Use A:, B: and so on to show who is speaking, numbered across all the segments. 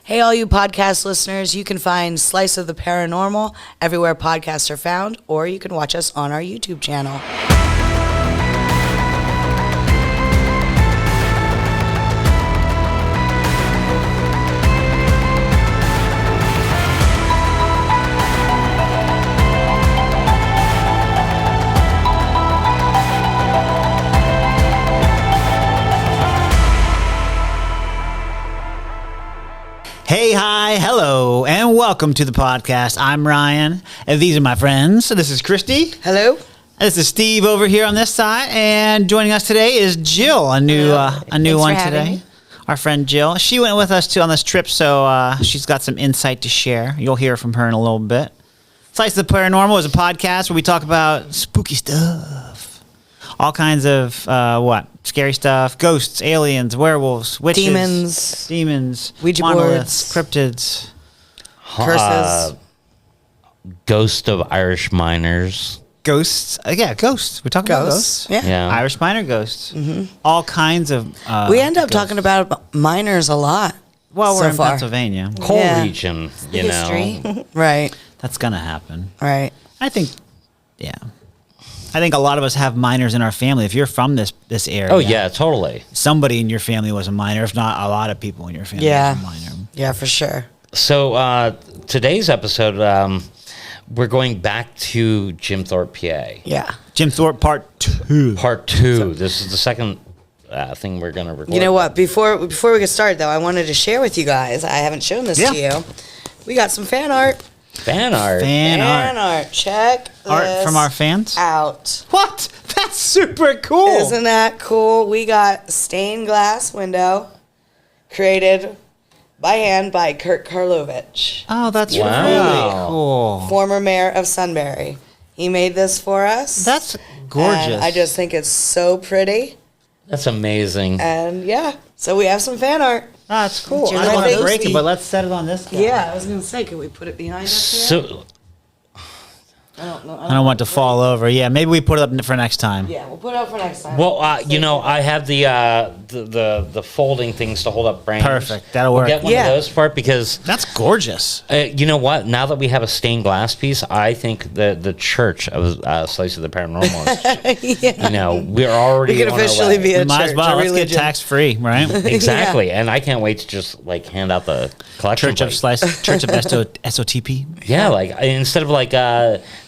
A: Hey, all you podcast listeners, you can find Slice of the Paranormal everywhere podcasts are found, or you can watch us on our YouTube channel.
B: Hey, hi, hello, and welcome to the podcast. I'm Ryan, and these are my friends. So this is Christy.
A: Hello.
B: This is Steve over here on this side, and joining us today is Jill, a new one today. Our friend Jill. She went with us too on this trip, so she's got some insight to share. You'll hear from her in a little bit. Slice of the Paranormal is a podcast where we talk about spooky stuff, all kinds of scary stuff, ghosts, aliens, werewolves, witches, demons,
A: Ouija
B: monoliths,
A: boards,
B: cryptids,
A: curses,
C: ghost of Irish miners.
B: ghosts. Ghosts. We're talking about ghosts.
A: Yeah.
B: Irish miner ghosts. Mm-hmm. All kinds of.
A: We end up
B: ghosts.
A: talking about miners a lot.
B: Well, we're
A: so
B: in
A: far.
B: Pennsylvania.
C: Coal
A: Yeah.
C: region, you know.
A: History. Right.
B: That's gonna happen.
A: Right.
B: I think. Yeah. I think a lot of us have miners in our family. If you're from this area,
C: Oh, yeah, totally.
B: somebody in your family was a miner. If not, a lot of people in your family
A: Yeah.
B: was a miner.
A: Yeah, for sure.
C: So today's episode, we're going back to Jim Thorpe, PA.
A: Yeah.
B: Jim Thorpe, part 2.
C: Part 2. This is the second thing we're going to record.
A: You know what? Before we get started, though, I wanted to share with you guys. I haven't shown this to you. We got some fan art.
C: Fan art.
A: Fan art. Check
B: Art
A: this
B: from our fans.
A: out.
B: What? That's super cool.
A: Isn't that cool? We got stained glass window created by hand by Kurt Karlovich,
B: Oh, that's
C: Wow.
B: really cool.
A: former mayor of Sunbury. He made this for us.
B: That's gorgeous.
A: And I just think it's so pretty.
C: That's amazing.
A: And yeah, so we have some fan art.
B: That's cool.
A: Jim
B: I don't want to
A: Thorpe.
B: break it, but let's set it on this guy.
A: Yeah, I was gonna say, can we put it behind us here?
C: So,
A: I don't know.
B: I don't want it to fall over. Yeah, maybe we put it up for next time.
A: Yeah, we'll put it up for next time.
C: well, you know, I have the folding things to hold up frames.
B: Perfect. That'll
C: We'll
B: work.
C: get one
A: Yeah.
C: of those for it because
B: That's gorgeous.
C: you know what? Now that we have a stained glass piece, I think the church of Slice of the Paranormal is,
A: Yeah.
C: you know, we're already
A: We could
C: on our
A: officially
C: way.
A: be
B: We
A: a
B: might as
A: church,
B: well.
A: a
B: Let's get
A: religion.
B: tax free, right?
C: Exactly, and I can't wait to just like hand out the collection
B: Church of
C: plate.
B: Slice, Church of SOTP.
C: Yeah, like instead of like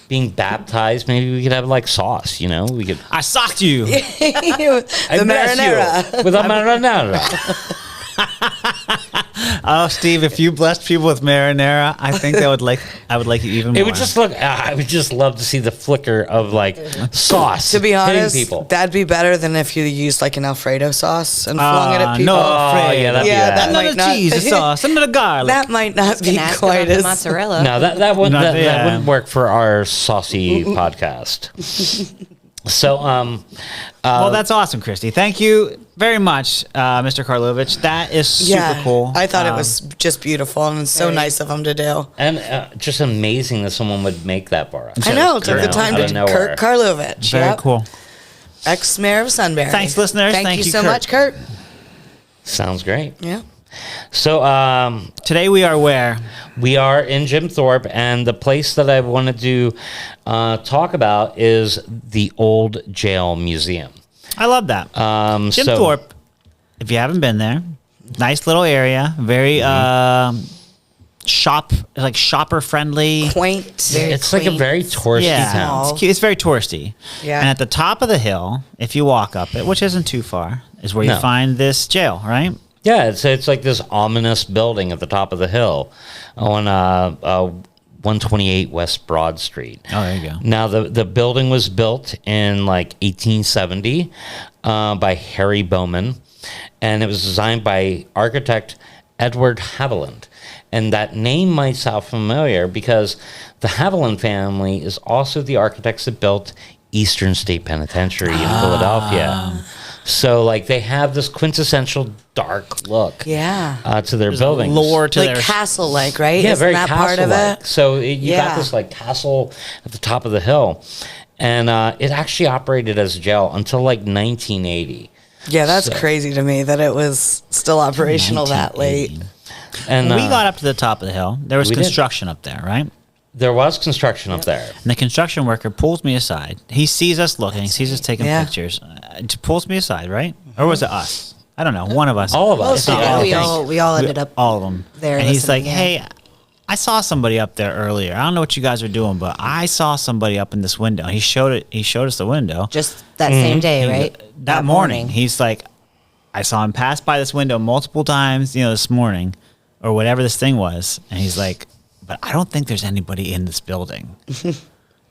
C: being baptized, maybe we could have like sauce. You know, we could.
B: I socked you.
A: the
C: I bless
A: marinara.
C: you with a marinara.
B: Oh, Steve, if you blessed people with marinara, I think I would like it even more.
C: It would just look. I would just love to see the flicker of like sauce.
A: To be
C: hitting
A: honest,
C: people.
A: that'd be better than if you used like an Alfredo sauce and flung it at people.
B: No,
C: Oh,
B: afraid.
C: yeah, that'd be
A: Yeah,
C: bad.
A: that
B: Another
A: might not-
B: cheese, sauce, another garlic.
A: That might not be
D: Can ask
A: quite
D: about the
A: as
D: mozzarella.
C: No, that wouldn't
B: Not
C: that,
B: the-
C: that wouldn't work for our saucy podcast. So
B: Well, that's awesome, Christy. Thank you very much, Mr. Karlovich. That is super cool.
A: I thought it was just beautiful and it's so
D: Very.
A: nice of him to do.
C: and just amazing that someone would make that for us.
A: I know, took
C: You
A: the
C: know,
A: time
C: out
A: to
C: of nowhere.
A: Kurt Karlovich.
B: very
A: Yep.
B: cool.
A: Ex-mayor of Sunbury.
B: Thanks, listeners.
A: Thank
B: Thank
A: you
B: you,
A: so
B: Kurt.
A: much, Kurt.
C: Sounds great.
A: Yeah.
C: So
B: Today we are where?
C: we are in Jim Thorpe, and the place that I wanted to talk about is the Old Jail Museum.
B: I love that. Jim
C: so-
B: Thorpe, if you haven't been there, nice little area. Very shopper friendly.
A: Quaint.
C: It's like a very touristy
B: Yeah,
C: town.
B: it's cute. It's very touristy.
A: Yeah.
B: And at the top of the hill, if you walk up it, which isn't too far, is where you
C: No.
B: find this jail, right?
C: Yeah, it's like this ominous building at the top of the hill on 128 West Broad Street.
B: Oh, there you go.
C: Now, the building was built in like 1870 by Harry Bowman, and it was designed by architect Edward Haviland. And that name might sound familiar because the Haviland family is also the architects that built Eastern State Penitentiary in Philadelphia. So, like, they have this quintessential dark look
A: Yeah.
C: to their buildings.
B: Lore to
A: Like
B: their
A: castle-like, right?
C: Yeah,
A: Isn't
C: very
A: that part of
C: castle-like.
A: it?
C: So you
A: Yeah.
C: got this like castle at the top of the hill, and it actually operated as a jail until like 1980.
A: Yeah, that's
C: So-
A: crazy to me that it was still operational that late.
C: And
B: When we got up to the top of the hill, there was
C: we did.
B: construction up there, right?
C: there was construction up there.
B: And the construction worker pulls me aside. He sees us looking, sees us taking pictures. Pulls me aside, right? Or was it us? I don't know. One of us.
C: All of us.
B: It's not all of us.
D: We all ended up
B: all of them
D: there.
B: And he's like,
D: listening,
B: "Hey, I saw somebody up there earlier. I don't know what you guys are doing, but I saw somebody up in this window." He showed us the window.
D: just that same day, right?
B: That morning. He's like, "I saw him pass by this window multiple times, this morning, or whatever this thing was." And he's like, "But I don't think there's anybody in this building."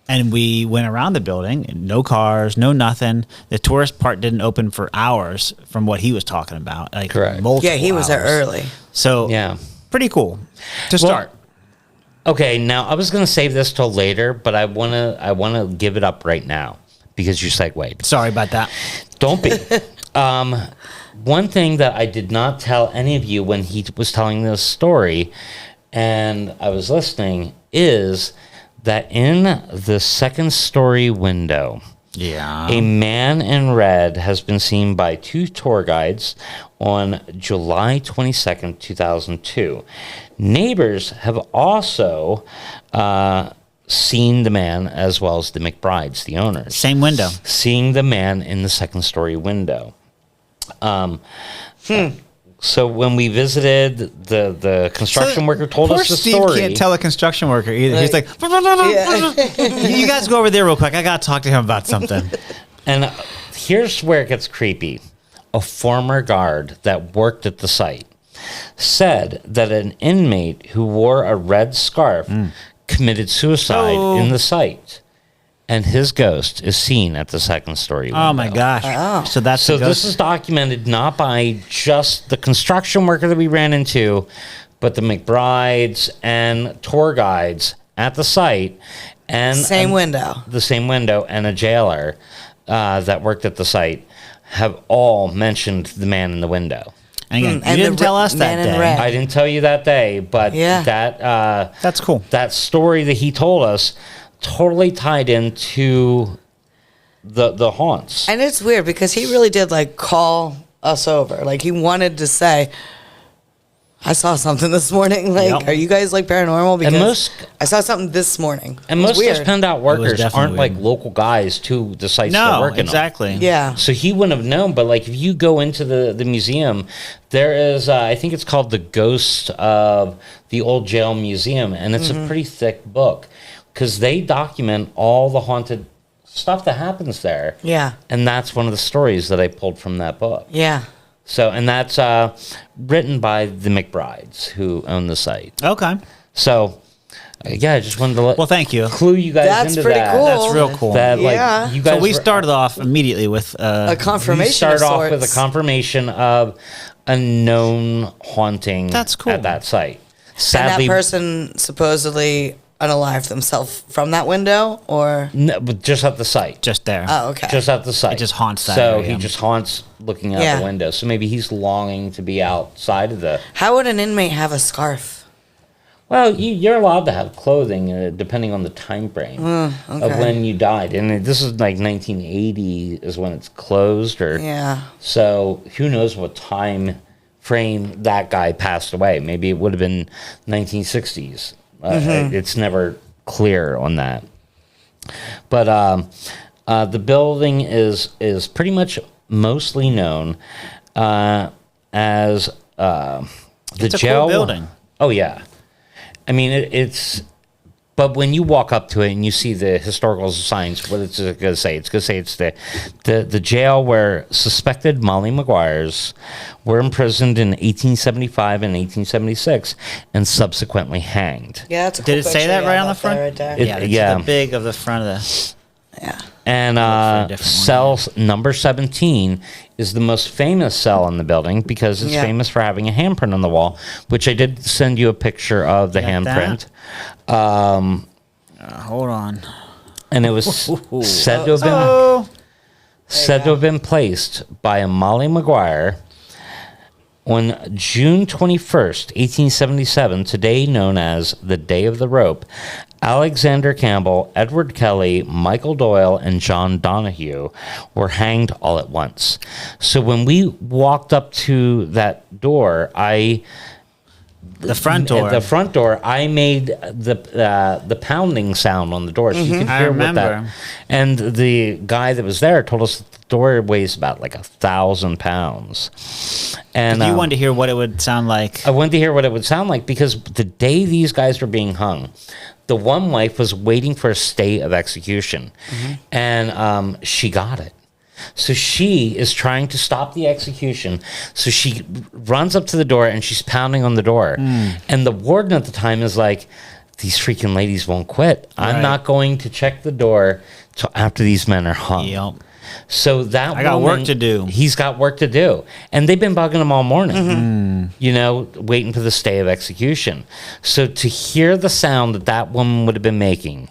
B: And we went around the building, and no cars, no nothing. The tourist part didn't open for hours from what he was talking about. Like
C: Correct.
B: multiple
A: Yeah, he was there
B: hours.
A: early.
B: So
C: Yeah.
B: pretty cool to start.
C: Okay, now I was gonna save this till later, but I wanna give it up right now because you segued.
B: Sorry about that.
C: Don't be. One thing that I did not tell any of you when he was telling this story, and I was listening, is that in the second story window,
B: Yeah.
C: a man in red has been seen by 2 tour guides on July 22nd, 2002. Neighbors have also seen the man, as well as the McBrides, the owners.
B: Same window.
C: Seeing the man in the second story window. So when we visited, the construction worker told
B: Poor
C: us the
B: Steve
C: story.
B: can't tell a construction worker either. He's like, "You guys go over there real quick. I got to talk to him about something."
C: And here's where it gets creepy. A former guard that worked at the site said that an inmate who wore a red scarf committed suicide in the site. And his ghost is seen at the second story window.
B: Oh my gosh! So that's
C: So
B: the ghost.
C: this is documented not by just the construction worker that we ran into, but the McBrides and tour guides at the site, and
A: Same window.
C: the same window, and a jailer that worked at the site have all mentioned the man in the window.
B: And again, you
A: and the
B: didn't tell us that
A: man in
B: day.
A: red.
C: I didn't tell you that day, but
A: Yeah.
B: That's cool.
C: that story that he told us totally tied into the haunts.
A: And it's weird because he really did call us over. Like he wanted to say, "I saw something this morning.
B: Yep.
A: Are you guys paranormal?" Because
C: most-
A: I saw something this morning.
C: And
A: It was
C: most of
A: weird.
C: those penned out workers
B: definitely
C: aren't like
B: weird.
C: local guys to the sites they're
B: No,
C: working
B: exactly.
C: on.
A: Yeah.
C: So he wouldn't have known, but if you go into the museum, there is, I think it's called The Ghost of the Old Jail Museum, and it's a pretty thick book because they document all the haunted stuff that happens there.
A: Yeah.
C: And that's one of the stories that I pulled from that book.
A: Yeah.
C: So, and that's written by the McBrides who own the site.
B: Okay.
C: So, yeah, I just wanted to
B: Well, thank you.
C: clue you guys
A: That's
C: into
A: pretty
C: that.
A: cool.
B: That's real cool.
C: That
A: Yeah.
C: you guys.
B: So we
C: were-
B: started off immediately with
A: A confirmation.
C: We started
A: of
C: off with a
A: sorts.
C: confirmation of a known haunting.
B: That's cool.
C: At that site.
A: And
C: Sadly,
A: that person supposedly unalived themselves from that window, or
C: no, but just at the site.
B: just there.
A: oh, okay.
C: Just at the site.
B: It just haunts that
C: So
B: area.
C: he just haunts looking out
A: Yeah.
C: the window. So maybe he's longing to be outside of the.
A: How would an inmate have a scarf?
C: Well, you're allowed to have clothing depending on the time frame of
A: okay.
C: when you died, and this is 1980 is when it's closed, or
A: Yeah.
C: So who knows what time frame that guy passed away? Maybe it would have been 1960s. It's never clear on that. But the building is pretty much mostly known as the
B: It's a cool
C: jail
B: building.
C: Oh yeah, I mean it's. But when you walk up to it and you see the historical signs, what it's going to say? It's going to say it's the jail where suspected Molly Maguires were imprisoned in 1875 and 1876 and subsequently hanged.
A: Yeah, that's a cool
B: Did it say
A: picture
B: that
A: you
B: right
A: have
B: on the
A: up there,
B: front?
A: Right there.
C: It-
B: Yeah, it's
C: yeah.
B: the big of the front of the.
A: Yeah.
C: And
B: for a different one,
C: cell number 17 is the most famous cell in the building because it's
A: Yeah.
C: famous for having a handprint on the wall, which I did send you a picture of the
B: Got
C: handprint.
B: Hold on.
C: And it was said to have been
B: Oh.
C: said to have been placed by a Molly Maguire on June 21st, 1877, today known as the Day of the Rope. Alexander Campbell, Edward Kelly, Michael Doyle, and John Donahue were hanged all at once. So when we walked up to that door,
B: The front door.
C: The front door. I made the pounding sound on the door, so you can
B: I
C: hear what
B: remember.
C: that. And the guy that was there told us the door weighs about like 1,000 pounds. And
B: You wanted to hear what it would sound like.
C: I wanted to hear what it would sound like because the day these guys were being hung, the one wife was waiting for a stay of execution, and she got it. So she is trying to stop the execution. So she runs up to the door and she's pounding on the door. And the warden at the time is like, these freaking ladies won't quit. I'm not going to check the door till after these men are hung.
B: Yep.
C: So that
B: I got work to do.
C: He's got work to do. And they've been bugging him all morning, waiting for the stay of execution. So to hear the sound that woman would have been making,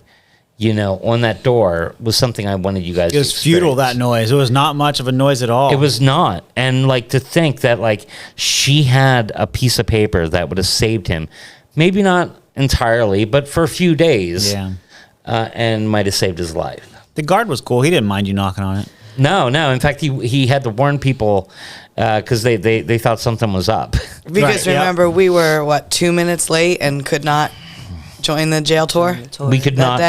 C: on that door was something I wanted you guys to
B: It was futile, that noise. It was not much of a noise at all.
C: It was not. And to think that she had a piece of paper that would have saved him, maybe not entirely, but for a few days, and might have saved his life.
B: The guard was cool. He didn't mind you knocking on it.
C: No. In fact, he had to warn people because they thought something was up.
A: Because remember, we were, 2 minutes late and could not join the jail tour?
C: We could not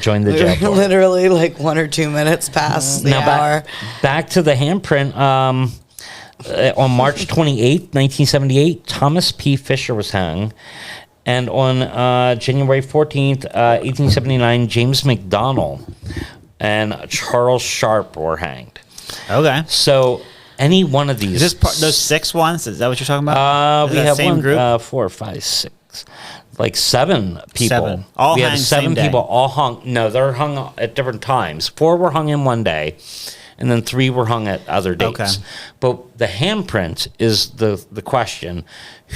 C: join the jail tour.
A: Literally 1 or 2 minutes past the hour.
C: Back to the handprint. On March 28th, 1978, Thomas P. Fisher was hung. And on January 14th, 1879, James McDonnell and Charles Sharp were hanged.
B: Okay.
C: So any one of these...
B: Is this those 6 ones? Is that what you're talking about?
C: We have one group? 4, 5, 6... 7 people.
B: 7. All
C: we
B: hung
C: had 7
B: same day.
C: people all hung. No, they're hung at different times. 4 were hung in one day, and then 3 were hung at other dates.
B: Okay.
C: But the handprint is the question.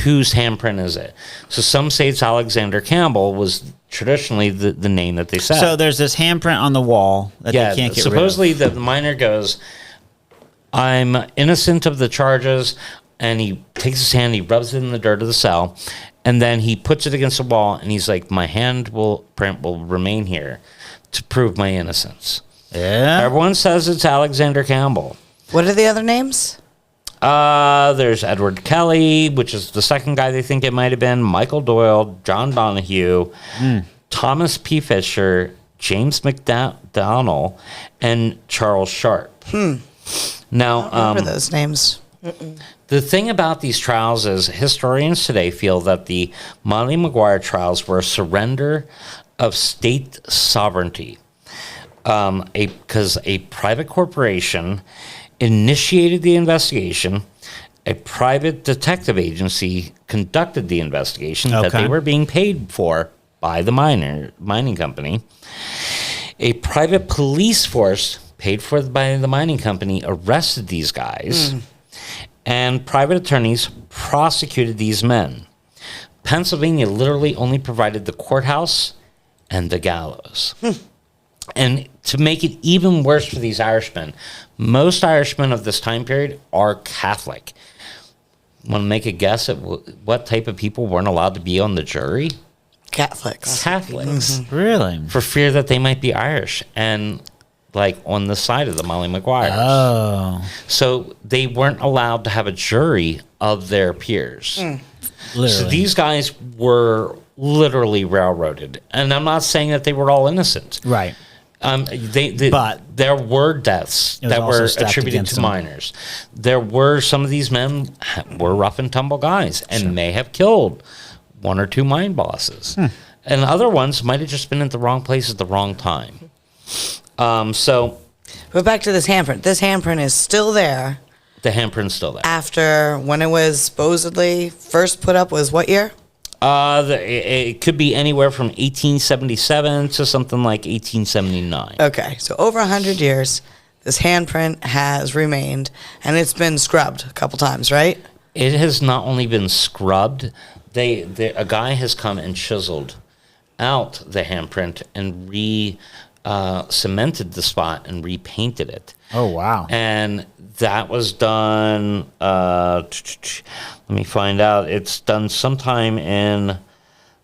C: Whose handprint is it? So some say it's Alexander Campbell was traditionally the name that they said.
B: So there's this handprint on the wall that they can't get
C: supposedly
B: rid of.
C: the miner goes, I'm innocent of the charges, and he takes his hand, he rubs it in the dirt of the cell, and then he puts it against the wall, and he's like, my print will remain here to prove my innocence.
B: Yeah.
C: Everyone says it's Alexander Campbell.
A: What are the other names?
C: There's Edward Kelly, which is the second guy they think it might have been, Michael Doyle, John Donahue, Thomas P. Fisher, James McDonnell, and Charles Sharp. Now,
A: I don't remember those names.
C: the thing about these trials is historians today feel that the Molly Maguire trials were a surrender of state sovereignty. Because a private corporation initiated the investigation, a private detective agency conducted the investigation that they were being paid for by the mining company. A private police force paid for by the mining company arrested these guys, and private attorneys prosecuted these men. Pennsylvania literally only provided the courthouse and the gallows. And to make it even worse for these Irishmen, most Irishmen of this time period are Catholic. Want to make a guess at what type of people weren't allowed to be on the jury?
A: Catholics.
B: Really?
C: For fear that they might be Irish and on the side of the Molly Maguires.
B: Oh.
C: So they weren't allowed to have a jury of their peers.
B: Literally.
C: So these guys were literally railroaded. And I'm not saying that they were all innocent.
B: Right.
C: But there were deaths that were attributed to miners. There were some of these men were rough and tumble guys and may have killed 1 or 2 mine bosses. And other ones might have just been at the wrong place at the wrong time.
A: But back to this handprint. This handprint is still there.
C: The handprint's still there.
A: After when it was supposedly first put up was what year?
C: It could be anywhere from 1877 to something like 1879.
A: Okay, so over 100 years, this handprint has remained, and it's been scrubbed a couple times, right?
C: It has not only been scrubbed, a guy has come and chiseled out the handprint and cemented the spot and repainted it.
B: Oh, wow.
C: And that was done, let me find out. It's done sometime in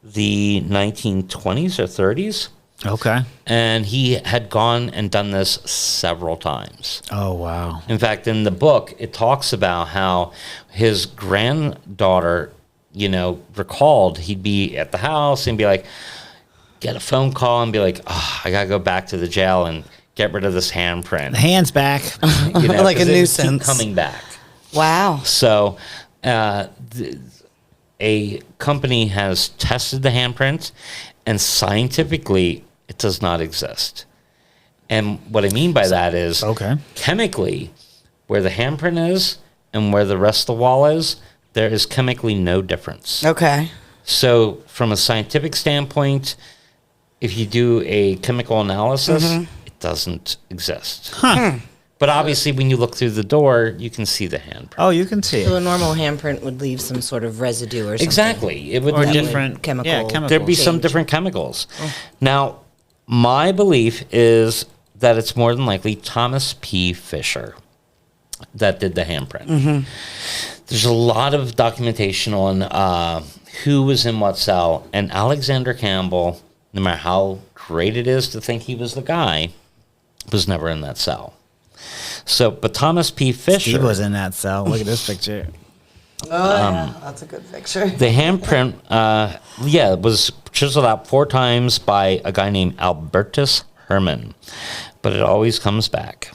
C: the 1920s or 30s.
B: Okay.
C: And he had gone and done this several times.
B: Oh, wow.
C: In fact, in the book, it talks about how his granddaughter recalled, he'd be at the house and be like, get a phone call and be like, oh, I gotta go back to the jail and get rid of this handprint.
B: The hand's back.
A: Like a
C: 'cause it would keep
A: nuisance.
C: coming back.
A: Wow.
C: So a company has tested the handprint, and scientifically, it does not exist. And what I mean by that is, chemically, where the handprint is and where the rest of the wall is, there is chemically no difference.
A: Okay.
C: So from a scientific standpoint, if you do a chemical analysis, it doesn't exist.
B: Huh.
C: But obviously, when you look through the door, you can see the handprint.
B: Oh, you can see it.
D: So a normal handprint would leave some sort of residue or something.
C: Exactly. It would
B: Or
C: leave-
B: different
D: chemical.
B: Yeah, chemical.
C: There'd be some
D: change.
C: different chemicals. Now, my belief is that it's more than likely Thomas P. Fisher that did the handprint. There's a lot of documentation on who was in what cell, and Alexander Campbell, no matter how great it is to think he was the guy, was never in that cell. So, but Thomas P. Fisher...
B: Steve was in that cell. Look at this picture.
A: Oh, yeah. That's a good picture.
C: The handprint, was chiseled out 4 times by a guy named Albertus Herman, but it always comes back.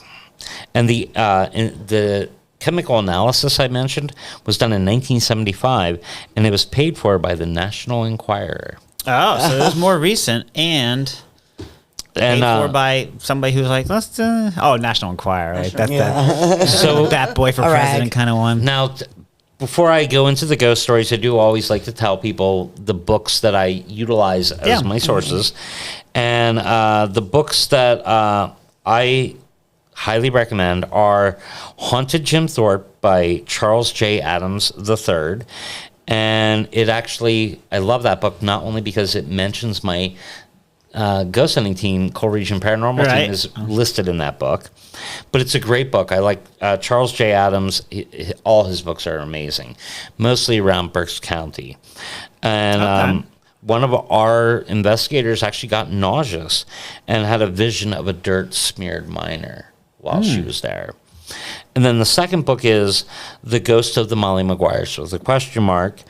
C: And the chemical analysis I mentioned was done in 1975, and it was paid for by the National Enquirer.
B: Oh, so it was more recent and paid for by somebody who's like, let's do... Oh, National Enquirer, right? That's that.
C: So
B: Bat Boy for
A: A rag.
B: President kind of one.
C: now, before I go into the ghost stories, I do always like to tell people the books that I utilize as my sources. And the books that I highly recommend are Haunted Jim Thorpe by Charles J. Adams III. And it actually, I love that book, not only because it mentions my ghost hunting team, Coal Region Paranormal team, is listed in that book. But it's a great book. I like Charles J. Adams. All his books are amazing, mostly around Berks County. And one of our investigators actually got nauseous and had a vision of a dirt-smeared miner while she was there. And then the second book is The Ghost of the Molly Maguires with a question mark,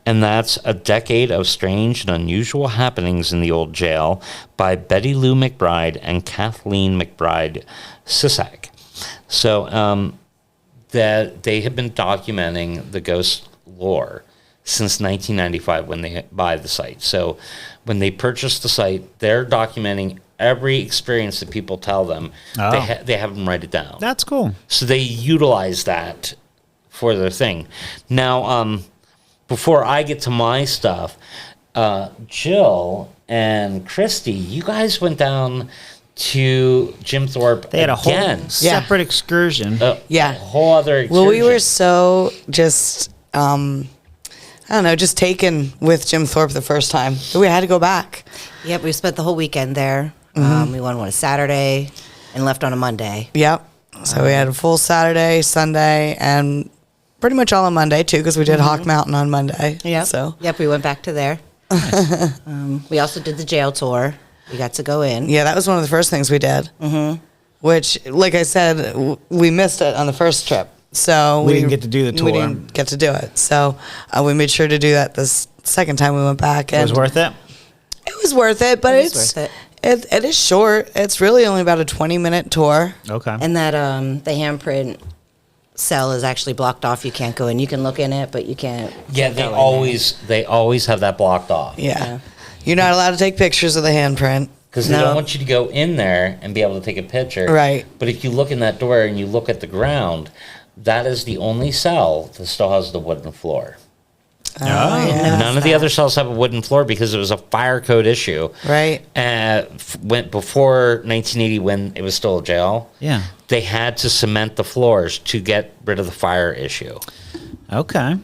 C: and that's a decade of strange and unusual happenings in the old jail by Betty Lou McBride and Kathleen McBride Sisak. So that they have been documenting the ghost lore since 1995 when they buy the site. So when they purchase the site, they're documenting every experience that people tell them. They have them write it down.
B: That's cool.
C: So they utilize that for their thing. Now, before I get to my stuff, Jill and Christy, you guys went down to Jim Thorpe
B: They had a
C: again.
B: whole separate excursion.
C: A whole other excursion.
A: Well, we were so just, I don't know, just taken with Jim Thorpe the first time. We had to go back.
D: Yep, we spent the whole weekend there. We went on a Saturday and left on a Monday.
A: Yep. So we had a full Saturday, Sunday, and pretty much all on Monday, too, because we did Hawk Mountain on Monday.
D: Yep.
A: So,
D: Yep, we went back to there. We also did the jail tour. We got to go in.
A: yeah, that was one of the first things we did. Which, like I said, we missed it on the first trip. So
B: We didn't get to do the
A: We
B: tour.
A: didn't get to do it. So we made sure to do that this second time we went back.
B: It was worth it.
A: It was worth it, but
D: It was
A: it's
D: worth
A: it is short. It's really only about a 20-minute tour.
B: Okay.
D: And that the handprint cell is actually blocked off. You can't go in. You can look in it, but you can't.
C: Yeah,
D: can't
C: they
D: go in
C: always have that blocked off.
A: Yeah. You're not allowed to take pictures of the handprint.
C: Because they
A: No.
C: don't want you to go in there and be able to take a picture.
A: Right.
C: But if you look in that door and you look at the ground, that is the only cell that still has the wooden floor.
A: Yeah.
C: None of the other cells have a wooden floor because it was a fire code issue.
A: Right.
C: Went before 1980 when it was still a jail.
B: Yeah.
C: They had to cement the floors to get rid of the fire issue.
B: Okay.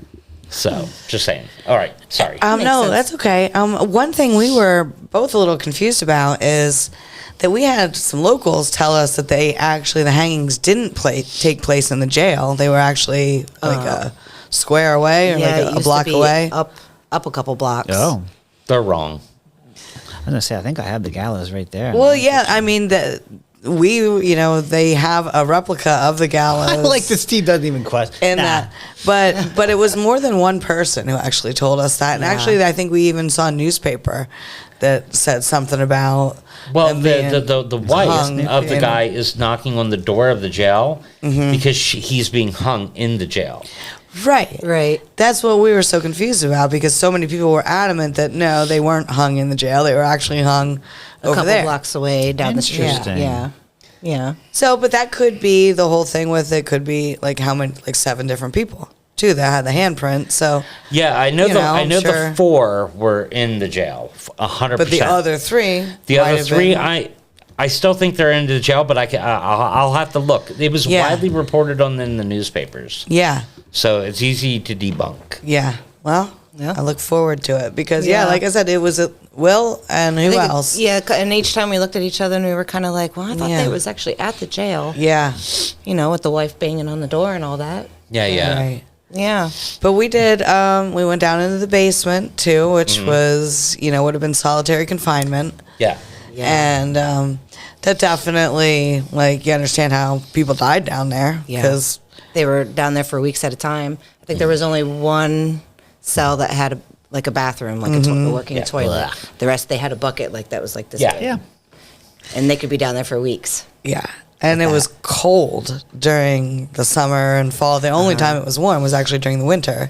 C: So, just saying. All right, sorry.
D: Makes
A: No,
D: sense.
A: that's okay. One thing we were both a little confused about is that we had some locals tell us that the hangings didn't take place in the jail. They were actually like a square away or
D: Yeah, it
A: like a
D: used
A: block
D: to be
A: away.
D: up a couple blocks.
B: Oh.
C: They're wrong.
B: I was going to say, I think I have the gallows right there.
A: Well, yeah, I mean, they have a replica of the gallows.
B: I like that Steve doesn't even question.
A: And that, but it was more than one person who actually told us that. And actually, I think we even saw a newspaper that said something about.
C: Well,
A: them being
C: the wife
A: hung
C: of the
A: in-
C: guy is knocking on the door of the jail because he's being hung in the jail.
A: Right.
D: Right.
A: That's what we were so confused about, because so many people were adamant that no, they weren't hung in the jail. They were actually hung
D: A
A: over
D: couple
A: there.
D: blocks away down the street.
B: Interesting.
D: Yeah. Yeah.
A: So, but that could be the whole thing with it. Could be like how many, like 7 different people too that had the handprint. So,
C: Yeah, I know. I know
A: sure.
C: the 4 were in the jail, 100%.
A: but the other 3,
C: The
A: might
C: other
A: have
C: 3,
A: been-
C: I still think they're in the jail, but I'll have to look. It was
A: Yeah.
C: widely reported on in the newspapers,
A: yeah,
C: so it's easy to debunk.
A: yeah. Well,
D: Yeah.
A: I look forward to it because
D: Yeah.
A: like I said, it was Will and who else?
D: Yeah, and each time we looked at each other and we were kind of like, well, I thought
A: Yeah.
D: they was actually at the jail.
A: Yeah,
D: With the wife banging on the door and all that.
C: Yeah.
A: right.
D: Yeah.
A: But we did. We went down into the basement too, which was would have been solitary confinement.
C: Yeah.
A: And that definitely, like, you understand how people died down there
D: Yeah.
A: because
D: They were down there for weeks at a time. I think there was only one cell that had a bathroom, like a working
C: Yeah.
D: toilet.
C: Ugh.
D: The rest, they had a bucket like that was like this
C: Yeah.
D: big.
B: Yeah.
D: And they could be down there for weeks.
A: yeah, and it was cold during the summer and fall. The only time it was warm was actually during the winter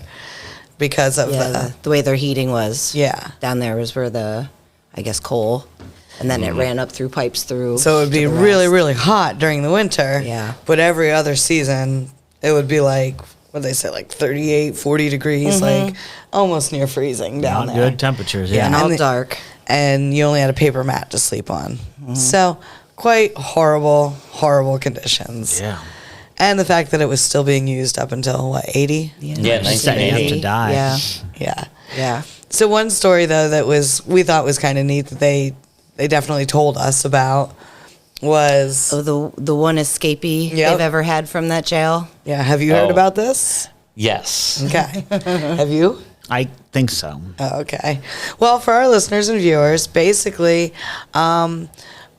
A: because of
D: Yeah, the way their heating was.
A: yeah.
D: Down there was where I guess, coal. And then it ran up through pipes through.
A: So it would be
D: to the
A: really,
D: rest.
A: really hot during the winter.
D: Yeah.
A: But every other season, it would be like, what they say, like 38, 40 degrees, like almost near freezing down
B: Not
A: there.
B: good temperatures.
A: Yeah.
B: Yeah.
D: And all
A: and the-
D: dark.
A: And you only had a paper mat to sleep on. So quite horrible, horrible conditions.
B: Yeah.
A: And the fact that it was still being used up until, what, 80?
C: Yeah,
B: Setting up
C: 1980.
B: to die.
D: Yeah.
A: Yeah.
D: Yeah.
A: So one story, though, that we thought was kind of neat that they definitely told us about was,
D: Oh, the one escapee
A: Yep.
D: they've ever had from that jail.
A: yeah, have you heard
C: Oh.
A: about this?
C: Yes.
A: Okay. Have you?
B: I think so.
A: Oh, okay. Well, for our listeners and viewers, basically,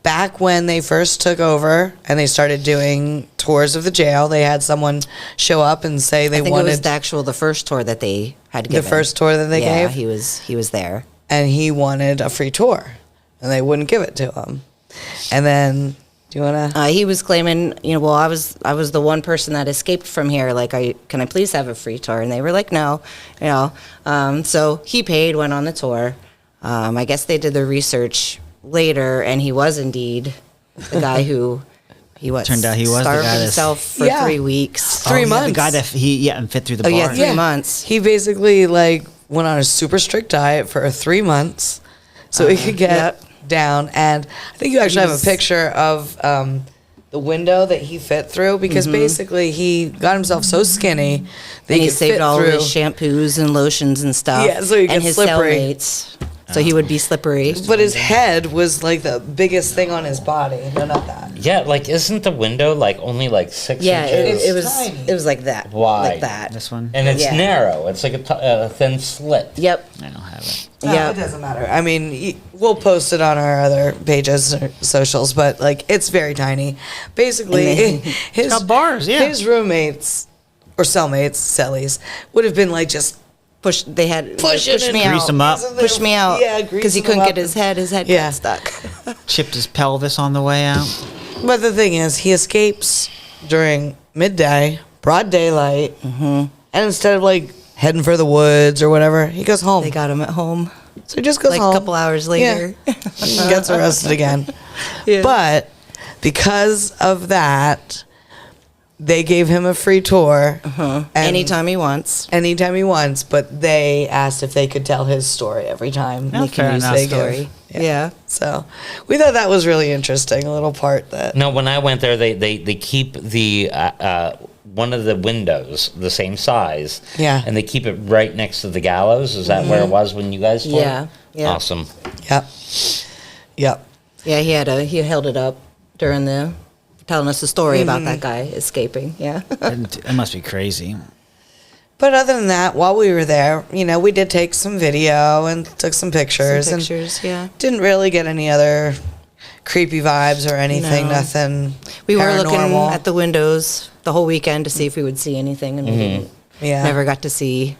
A: back when they first took over and they started doing tours of the jail, they had someone show up and say they
D: I think
A: wanted
D: it was the first tour that they had
A: the
D: given.
A: first tour that they
D: yeah,
A: gave,
D: he was there.
A: and he wanted a free tour, and they wouldn't give it to him. And then, do you want to?
D: He was claiming, well, I was the one person that escaped from here. Like, can I please have a free tour? And they were like, no, So he paid, went on the tour. I guess they did their research later, and he was indeed the guy who
B: Turned out he was the
D: starved
B: guy that's-
D: himself for
A: Yeah.
D: 3 weeks.
A: 3
B: Oh, yeah,
A: months.
B: The guy that and fit through the
D: Oh,
B: bars.
D: yeah, 3 months.
A: He basically like went on a super strict diet for 3 months, so he could get
D: Yep.
A: down. And I think you actually have
D: was-
A: a picture of the window that he fit through, because basically he got himself so skinny that
D: And he
A: could
D: saved
A: fit
D: all of
A: through.
D: his shampoos and lotions and stuff.
A: Yeah, so he
D: and
A: gets
D: his
A: slippery.
D: cellmates. So he would be slippery.
A: But his head was like the biggest thing on his body. No, not that.
C: Yeah, like isn't the window like only like 6
D: Yeah,
C: inches?
D: it was
A: tiny.
D: it was like that.
C: Wide.
D: Like that.
B: This one?
C: and it's
D: Yeah.
C: narrow. It's like a thin slit.
D: Yep.
B: I don't have it.
A: No,
D: Yeah.
A: it doesn't matter. I mean, we'll post it on our other pages or socials, but like it's very tiny. Basically,
D: And
A: his
B: got bars, yeah.
A: his roommates or cellmates, cellies, would have been like just
D: They had
A: push
D: me out.
B: Grease him up.
D: Push me out.
A: Yeah,
D: because he couldn't get his head. His head
A: Yeah.
D: got stuck.
B: Chipped his pelvis on the way out.
A: But the thing is, he escapes during midday, broad daylight, and instead of like heading for the woods or whatever, he goes home.
D: They got him at home.
A: So he just goes
D: Like
A: home.
D: a couple hours later.
A: Yeah. And gets arrested again.
D: Yeah.
A: But because of that, they gave him a free tour and
D: Anytime he wants.
A: anytime he wants. But they asked if they could tell his story every time.
B: Yeah, fair enough.
A: they give.
D: Story. Yeah.
A: So we thought that was really interesting. A little part that.
C: No, when I went there, they keep the one of the windows the same size.
A: Yeah.
C: And they keep it right next to the gallows. Is that where it was when you guys toured?
D: Yeah, yeah.
C: Awesome.
A: Yep. Yep.
D: Yeah, he held it up during telling us the story about that guy escaping. Yeah.
B: It must be crazy.
A: But other than that, while we were there, we did take some video and took some pictures.
D: Some pictures, yeah.
A: And didn't really get any other creepy vibes or anything.
D: No.
A: Nothing.
D: We were looking
A: paranormal.
D: at the windows the whole weekend to see if we would see anything, and we didn't.
A: Yeah.
D: Never got to see.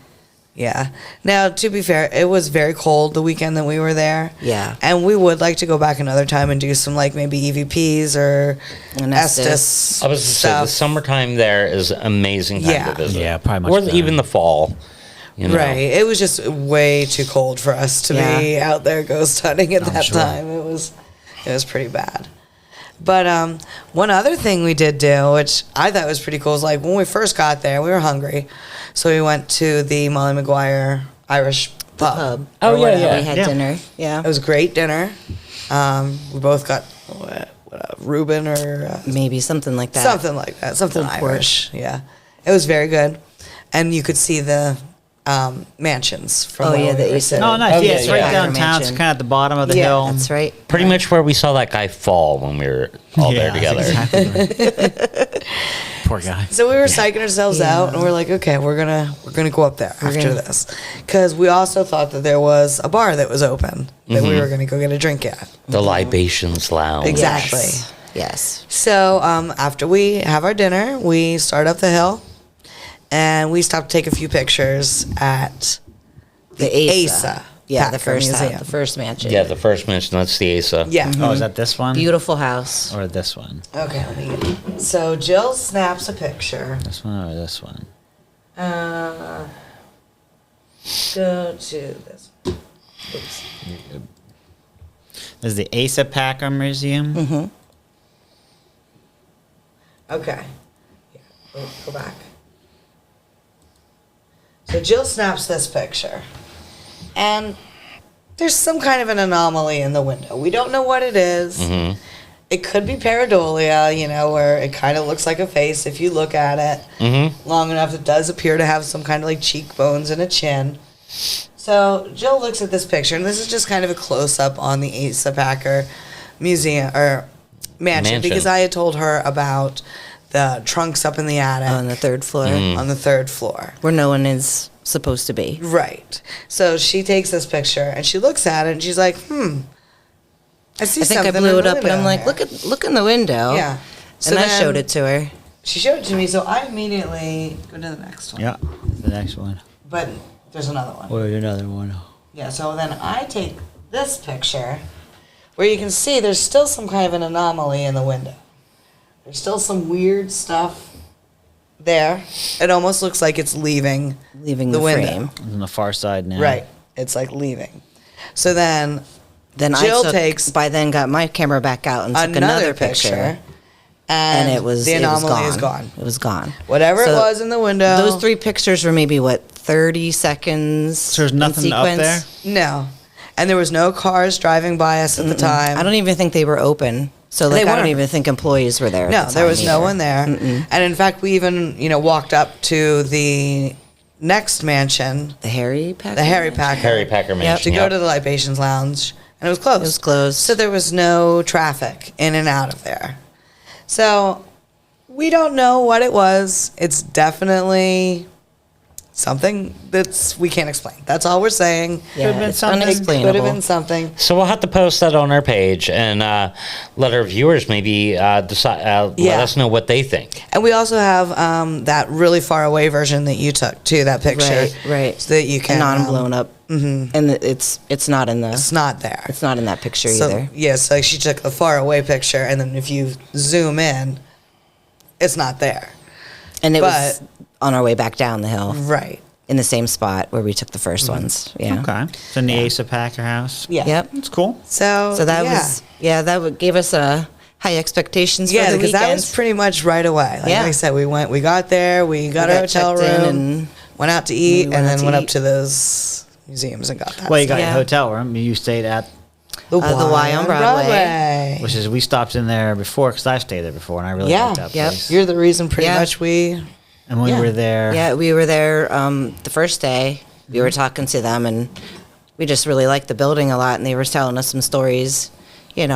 A: Yeah. Now, to be fair, it was very cold the weekend that we were there.
D: Yeah.
A: And we would like to go back another time and do some, like, maybe EVPs or
D: And
A: Estes
C: I was going to say, the
A: stuff.
C: summertime there is amazing time
A: Yeah.
C: to visit.
B: Yeah, probably much
C: Or
B: better.
C: even the fall. You know?
A: Right. It was just way too cold for us to be out there ghost hunting at that
B: sure.
A: time. It was pretty bad. But one other thing we did do, which I thought was pretty cool, is like when we first got there, we were hungry. So we went to the Molly Maguire Irish pub.
C: Oh,
A: or
C: yeah,
A: whatever.
C: yeah.
D: We had
B: Yeah.
D: dinner. Yeah.
A: It was a great dinner. We both got Reuben or
D: Maybe something like that.
A: something like that. Something
D: Pulled pork.
A: Irish. Yeah. It was very good. And you could see the mansions from
D: Oh,
A: where
D: yeah,
A: we
D: the
A: were
D: East
A: sitting.
B: Oh, nice.
C: Oh,
B: yeah,
C: yeah,
B: it's right
C: yeah.
B: downtown. It's
D: Mansion.
B: kind of at the bottom of the
A: Yeah,
B: hill.
D: That's right.
C: Pretty much where we saw that guy fall when we were all there
B: Yeah,
C: together.
B: that's exactly right. Poor guy.
A: So we were psyching ourselves
D: Yeah.
A: out, and we're like, okay, we're gonna go up there after
D: gonna-
A: this, because we also thought that there was a bar that was open that we were gonna go get a drink at.
C: The Libations Lounge.
A: Exactly.
D: Yes.
A: So after we have our dinner, we start up the hill, and we stop to take a few pictures at
D: The
A: Asa.
D: Yeah,
A: Packer
D: the first
A: Museum.
D: house, the first mansion.
C: Yeah, the first mention, that's the Asa.
A: Yeah.
B: Oh, is that this one?
D: Beautiful house.
B: Or this one?
A: Okay. Let me get. So Jill snaps a picture.
B: This one or this one?
A: Go to this. Oops.
B: This is the Asa Packer Museum.
D: Mm-hmm.
A: Okay. Yeah. Go back. So Jill snaps this picture. And there's some kind of an anomaly in the window. We don't know what it is.
C: Mm-hmm.
A: It could be pareidolia, where it kind of looks like a face if you look at it
C: Mm-hmm.
A: long enough. It does appear to have some kind of like cheekbones and a chin. So Jill looks at this picture, and this is just kind of a close-up on the Asa Packer Museum or mansion, because I had told her about the trunks up in the attic
D: On the third floor,
A: on the third floor.
D: where no one is supposed to be.
A: Right. So she takes this picture and she looks at it and she's like, I see
D: I think I
A: something
D: blew
A: in
D: it
A: the
D: up, and
A: window
D: I'm like,
A: here."
D: look in the window.
A: Yeah. So
D: and I
A: then
D: showed it to her.
A: She showed it to me, so I immediately go to the next one.
B: Yeah, the next one.
A: But there's another one.
B: Or another one.
A: Yeah, so then I take this picture where you can see there's still some kind of an anomaly in the window. There's still some weird stuff there. It almost looks like it's leaving
D: Leaving
A: the
D: the
A: window.
D: frame.
B: It's on the far side now.
A: Right. It's like leaving. So then
D: Then
A: Jill
D: I
A: takes
D: by then got my camera back out and took another picture.
A: and
D: And it was
A: the anomaly
D: it
A: is gone.
D: It was gone.
A: Whatever
D: So
A: it was in the window.
D: Those 3 pictures were maybe 30 seconds.
B: So there's
D: in
B: nothing up there?
D: sequence.
A: No. And there was no cars driving by us at the time.
D: I don't even think they were open. So
A: They
D: like I don't
A: weren't.
D: even think employees were there. at
A: No,
D: the
A: there
D: time
A: was no
D: either.
A: one there. And in fact, we even, walked up to the next mansion,
D: The Harry Packer.
A: the Harry
D: Mansion?
A: Packer.
C: Harry Packer Mansion.
A: To go to the Libations Lounge, and it was closed.
D: It was closed.
A: So there was no traffic in and out of there. So we don't know what it was. It's definitely something we can't explain. That's all we're saying.
D: Yeah,
B: Could've been
D: it's
B: something.
A: Could
D: unexplainable.
A: have been something.
C: So we'll have to post that on our page and let our viewers maybe decide,
A: Yeah.
C: let us know what they think.
A: And we also have that really far away version that you took too. That picture,
D: Right.
A: So that you can
D: non blown up. Mm-hmm. And it's not in the
A: It's not there.
D: it's not in that picture
A: So,
D: either.
A: yes, like she took a far away picture, and then if you zoom in, it's not there.
D: And it
A: but-
D: was on our way back down the hill
A: Right.
D: in the same spot where we took the 1st ones. Yeah.
B: Okay. It's in the Asa Packer house.
A: Yeah.
D: Yep.
B: It's cool.
A: So
D: So that gave us high expectations
A: yeah,
D: for the
A: because
D: weekend.
A: that was pretty much right away. Like
D: Yeah.
A: I said, we got there, we got
D: We
A: our
D: got
A: hotel
D: checked in
A: room,
D: and
A: went out to eat,
D: we
A: and
D: went out
A: then
D: to
A: went up
D: eat.
A: to those museums and got that.
B: Well, you got
D: Yeah.
B: your hotel room. You stayed at,
A: the
D: Y on Broadway.
B: which is, we stopped in there before because I've stayed there before and I really
A: Yeah.
B: liked that
D: Yep.
B: place.
A: You're the reason pretty
D: Yeah.
A: much we.
B: And when
A: Yeah.
B: we were there,
D: Yeah, we were there the first day. We were talking to them, and we just really liked the building a lot. And they were telling us some stories,
B: it's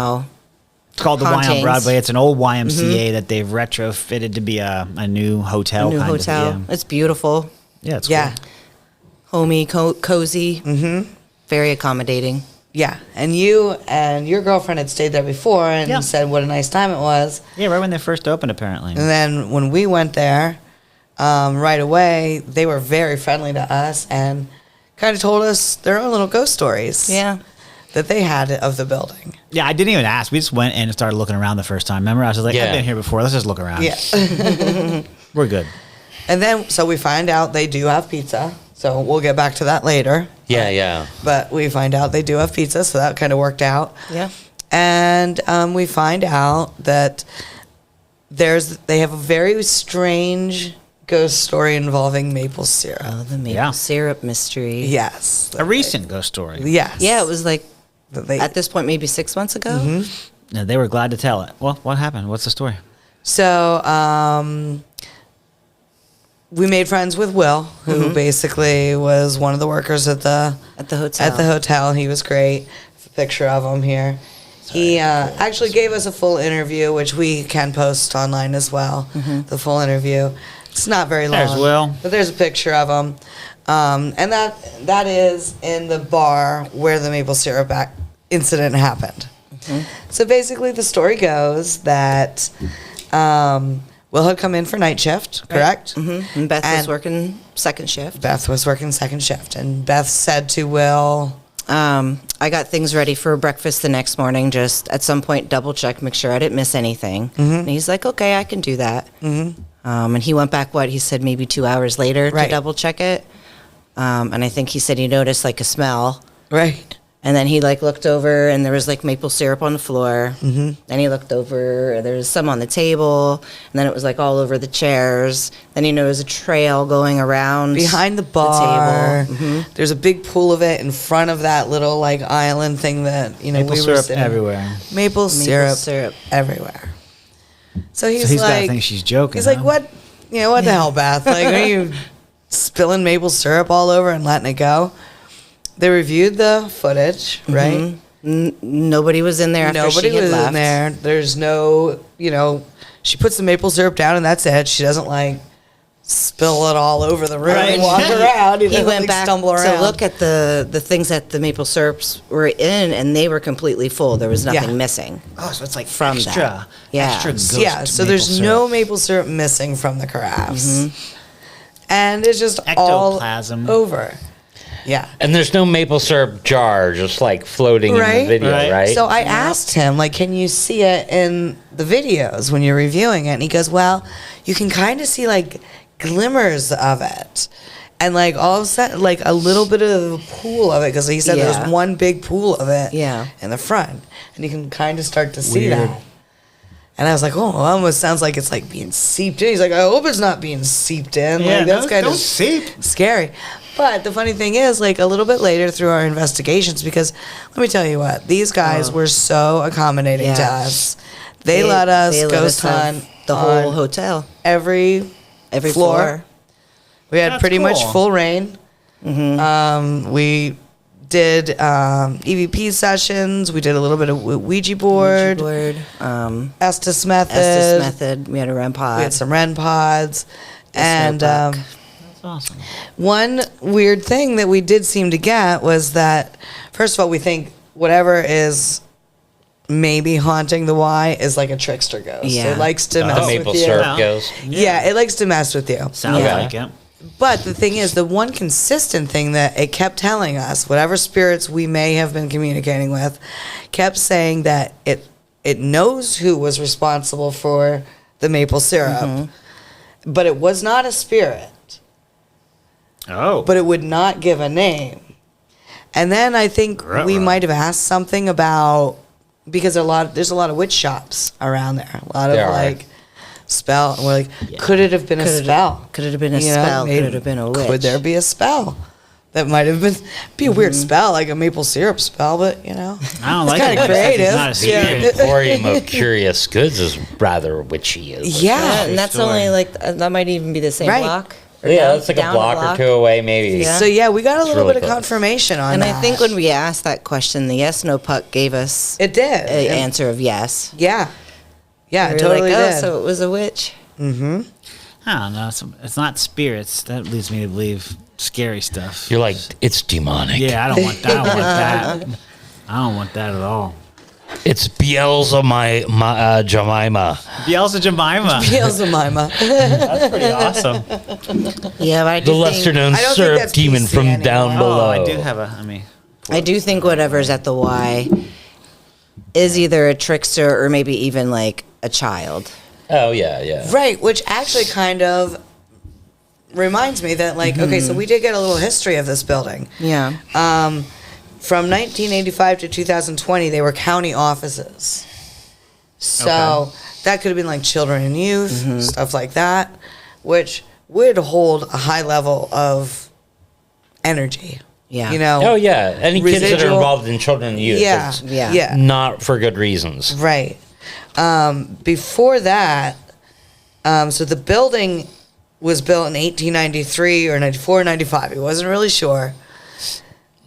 B: called the Y on
D: hauntings.
B: Broadway. It's an old YMCA that they've retrofitted to be a new hotel.
D: a new
B: kind
D: hotel.
B: Of,
D: It's beautiful,
B: yeah, it's
A: Yeah.
B: cool.
D: homey, cozy, very accommodating.
A: Yeah, and you and your girlfriend had stayed there before and
B: Yeah.
A: said what a nice time it was.
B: Yeah, right when they first opened, apparently.
A: And then when we went there, right away, they were very friendly to us and kind of told us their own little ghost stories.
D: Yeah.
A: That they had of the building.
B: Yeah, I didn't even ask. We just went in and started looking around the first time. Remember, I was like,
C: Yeah.
B: I've been here before. Let's just look around.
A: Yeah.
B: We're good.
A: And then, so we find out they do have pizza. So we'll get back to that later.
C: Yeah.
A: But we find out they do have pizza, so that kind of worked out.
D: Yeah.
A: And we find out that they have a very strange ghost story involving maple syrup.
D: Oh, the maple
B: Yeah.
D: syrup mystery.
A: Yes.
B: A recent ghost story.
A: Yes.
D: Yeah, it was like
A: That they-
D: at this point maybe 6 months ago.
B: Yeah, they were glad to tell it. Well, what happened? What's the story?
A: So we made friends with Will, who basically was one of the workers at the
D: hotel.
A: He was great. There's a picture of him here. He actually gave us a full interview, which we can post online as well. The full interview. It's not very long.
B: There's Will.
A: But there's a picture of him. And that is in the bar where the maple syrup incident happened. So basically the story goes that Will had come in for night shift, correct?
D: And Beth was working second shift.
A: Beth was working second shift. And Beth said to Will,
D: I got things ready for breakfast the next morning. Just at some point, double check, make sure I didn't miss anything. And he's like, "Okay, I can do that." And he went back. He said maybe 2 hours later to
A: Right.
D: double check it. And I think he said he noticed like a smell.
A: right.
D: And then he like looked over, and there was like maple syrup on the floor. Then he looked over, and there was some on the table, and then it was like all over the chairs. Then he noticed a trail going around
A: Behind the bar,
D: table.
A: there's a big pool of it in front of that little like island thing that
B: Maple
A: we were
B: syrup
A: sitting.
B: everywhere.
A: Maple syrup,
D: syrup.
A: everywhere. So he's,
B: So he's
A: like,
B: gotta think she's joking.
A: He's like,
B: huh?
A: what? What the hell, Beth? Like, are you spilling maple syrup all over and letting it go? They reviewed the footage, right?
D: Nobody was in there after
A: Nobody
D: she had
A: was
D: left.
A: in there. There's no, she puts the maple syrup down and that's it. She doesn't like spill it all over the room
B: Right.
A: and walk around.
D: He
A: doesn't,
D: went
A: like,
D: back
A: stumble around.
D: to look at the things that the maple syrups were in, and they were completely full. There was nothing
A: Yeah.
D: missing.
B: Oh, so it's like
D: From
B: extra.
D: that. Yeah.
B: Extra ghost
A: Yeah, so
B: maple
A: there's
B: syrup.
A: no maple syrup missing from the carafes. And it's just all
B: Ectoplasm.
A: over. Yeah.
C: And there's no maple syrup jar just like floating in
A: Right.
C: the video,
B: Right.
C: right?
A: So I asked him, like, can you see it in the videos when you're reviewing it? And he goes, well, you can kind of see like glimmers of it. And like all of a sudden, like a little bit of a pool of it, because he said
D: Yeah.
A: there's one big pool of it
D: Yeah.
A: in the front. And you can kind of start to see
B: Weird.
A: that. And I was like, oh, it almost sounds like it's like being seeped in. He's like, I hope it's not being seeped in.
B: Yeah,
A: like, that's kind
B: don't
A: of
B: seep.
A: scary. But the funny thing is, like a little bit later through our investigations, because let me tell you what, these guys were so accommodating to
D: Yeah.
A: us. They let us
D: they let
A: ghost
D: have
A: hunt
D: the whole
A: on
D: hotel,
A: every
D: every
A: floor.
D: floor.
A: We had
B: That's
A: pretty much
B: cool.
A: full reign. We did EVP sessions. We did a little bit of Ouija board, Estes method.
D: Estes method. We had a REM pod.
A: We had some REN pods. And
D: snowpack.
B: That's awesome.
A: one weird thing that we did seem to get was that, first of all, we think whatever is maybe haunting the Y is like a trickster ghost.
D: Yeah.
A: It likes to
C: the
A: mess
C: maple
A: with you.
C: syrup
B: Yeah.
C: goes.
A: Yeah, it likes to mess with you.
B: Sounds
D: Yeah.
B: like it.
A: But the thing is, the one consistent thing that it kept telling us, whatever spirits we may have been communicating with, kept saying that it knows who was responsible for the maple syrup, but it was not a spirit.
B: Oh.
A: But it would not give a name. And then I think we
B: Ruh-roh.
A: might have asked something about, because there's a lot of witch shops around there. A lot of
C: There are.
A: like spell. And we're like, could it have been a spell?
D: Could it have been a
A: You know,
D: spell?
A: maybe-
D: Could it have been a witch?
A: Could there be a spell? That might have be a weird spell, like a maple syrup spell, but
B: I don't
A: it's
B: like
A: kind
B: it.
A: of creative.
B: It's not a
C: The
B: spirit.
C: Emporium of Curious Goods is rather witchy. Isn't it?
A: Yeah.
D: And that's
B: story.
D: only like that might even be the same
A: Right.
D: block. or
C: Yeah,
D: down-
C: that's like a
D: down
C: block or two away, maybe.
D: Yeah.
A: So yeah, we got a little
C: really
A: bit of
C: close.
A: confirmation on
D: And
A: that.
D: I think when we asked that question, the yes no puck gave us
A: it did.
D: an answer of yes.
A: Yeah. Yeah,
D: We
A: it
D: were
A: totally
D: like, oh,
A: did.
D: so it was a witch.
B: I don't know. It's not spirits. That leads me to believe scary stuff.
C: You're like, it's demonic.
B: Yeah, I don't want that. I don't want that. I don't want that at all.
C: It's Jemima.
B: Beelzebub Jemima.
A: Beelzebub.
B: That's pretty awesome.
D: Yeah, but I do
C: The
D: think,
C: lesser-known
A: I don't think
C: syrup
A: that's
C: demon
A: PC
C: from
A: anymore.
C: down below.
B: Oh, I do have
D: I do think whatever's at the Y is either a trickster or maybe even like a child.
C: Oh, yeah.
A: Right, which actually kind of reminds me that, like, okay, so we did get a little history of this building.
D: Yeah.
A: From 1985 to 2020, they were county offices. So that could have been like children and youth, stuff like that, which would hold a high level of energy.
D: Yeah.
A: You know?
C: Oh, yeah. Any kids that are
A: Residual-
C: involved in children and youth.
A: Yeah.
C: It's
A: Yeah.
C: not for good reasons.
A: Right. Before that, so the building was built in 1893 or 94 or 95. He wasn't really sure.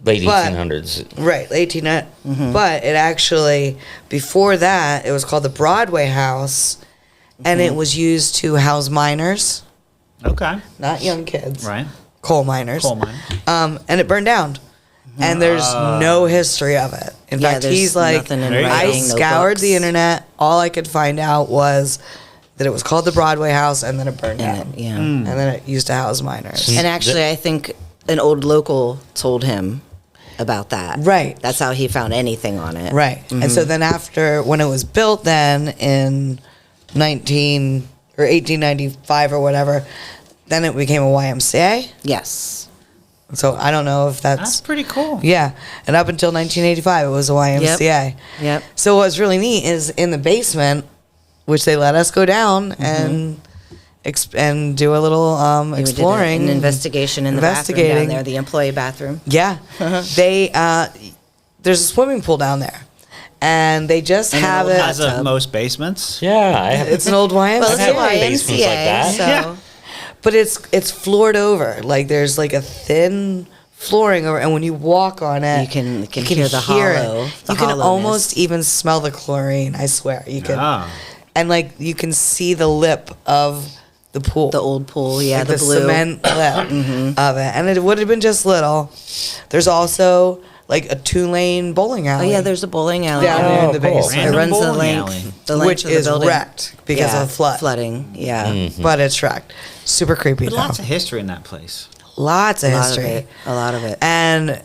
C: Late
A: But-
C: 1800s.
A: Right, 18. But it actually, before that, it was called the Broadway House, and it was used to house miners,
B: Okay.
A: not young kids,
B: Right.
A: coal miners.
B: Coal mine.
A: And it burned down. And there's no history of it. In
D: Yeah,
A: fact,
D: there's
A: he's like,
D: nothing in
B: There you go.
A: I
D: writing, no
A: scoured
D: books.
A: the internet. All I could find out was that it was called the Broadway House, and then it burned
D: And
A: down.
D: it- yeah.
A: And then it used to house miners.
D: And actually, I think an old local told him about that.
A: Right.
D: That's how he found anything on it.
A: Right. And so then after, when it was built then in 1895 or whatever, then it became a YMCA.
D: Yes.
A: So I don't know if
B: That's
A: that's,
B: pretty cool.
A: yeah. And up until 1985, it was a YMCA.
D: Yep.
A: So what's really neat is in the basement, which they let us go down and do a little
D: We did
A: exploring,
D: an investigation in the bathroom down
A: investigating.
D: there, the employee bathroom.
A: Yeah, they there's a swimming pool down there, and they just
D: And an
A: have
D: old
A: it.
D: hot
B: As of
D: tub.
B: most basements.
C: Yeah, I have.
A: It's an old YMCA.
D: Well, it's
C: had
D: a
C: basements like that.
D: So
B: Yeah.
A: But it's floored over. Like there's like a thin flooring over, and when you walk on it,
D: You can hear the hollow-
A: it.
D: the
A: You can
D: hollowness.
A: almost even smell the chlorine. I swear, you can.
B: Ah.
A: And like you can see the lip of the pool,
D: the old pool, yeah,
A: like
D: the blue.
A: cement lip of it, and it would have been just little. There's also like a 2-lane bowling
D: Oh
A: alley.
D: yeah, there's a bowling alley.
A: down there in the
C: Oh, cool.
A: basement,
D: It
B: Random
D: runs the
B: bowling
D: length,
B: alley.
D: the length
A: which
D: of the
A: is
D: building.
A: wrecked because
D: Yeah,
A: of flood.
D: flooding. Yeah,
A: But it's wrecked. Super creepy.
B: But
A: though.
B: lots of history in that place.
A: Lots of
D: a lot
A: history.
D: of it. A lot of it.
A: And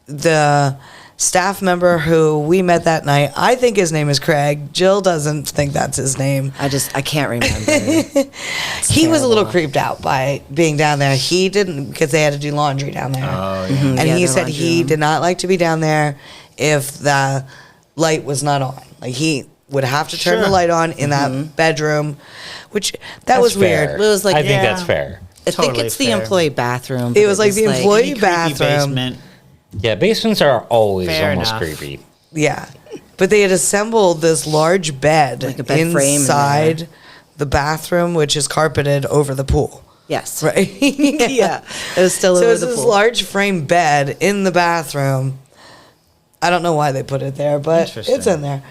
A: the staff member who we met that night, I think his name is Craig. Jill doesn't think that's his name.
D: I can't remember.
A: He was a little
D: terrible.
A: creeped out by being down there. He didn't, because they had to do laundry down there.
B: Oh, yeah.
A: And
D: Yeah,
A: he
D: the
A: said
D: laundry
A: he
D: room.
A: did not like to be down there if the light was not on. Like he would have to turn the
B: Sure.
A: light on in that bedroom, which that was
C: fair.
A: weird.
D: It was like-
C: I think
B: Yeah.
C: that's fair.
D: I think
B: Totally
D: it's the
B: fair.
D: employee bathroom.
A: It
D: but
A: was like the
B: Any
A: employee
B: creepy
A: bathroom.
B: basement.
C: Yeah, basements are always
B: Fair
C: almost
B: enough.
C: creepy.
A: Yeah. But they had assembled this large bed,
D: Like a bed frame in
A: inside the bathroom, which is carpeted over the pool.
D: Yes.
A: Right?
D: Yeah. It was still
A: So
D: over
A: it's
D: the
A: this
D: pool.
A: large frame bed in the bathroom. I don't know why they put it there, but
B: Interesting.
A: it's in there.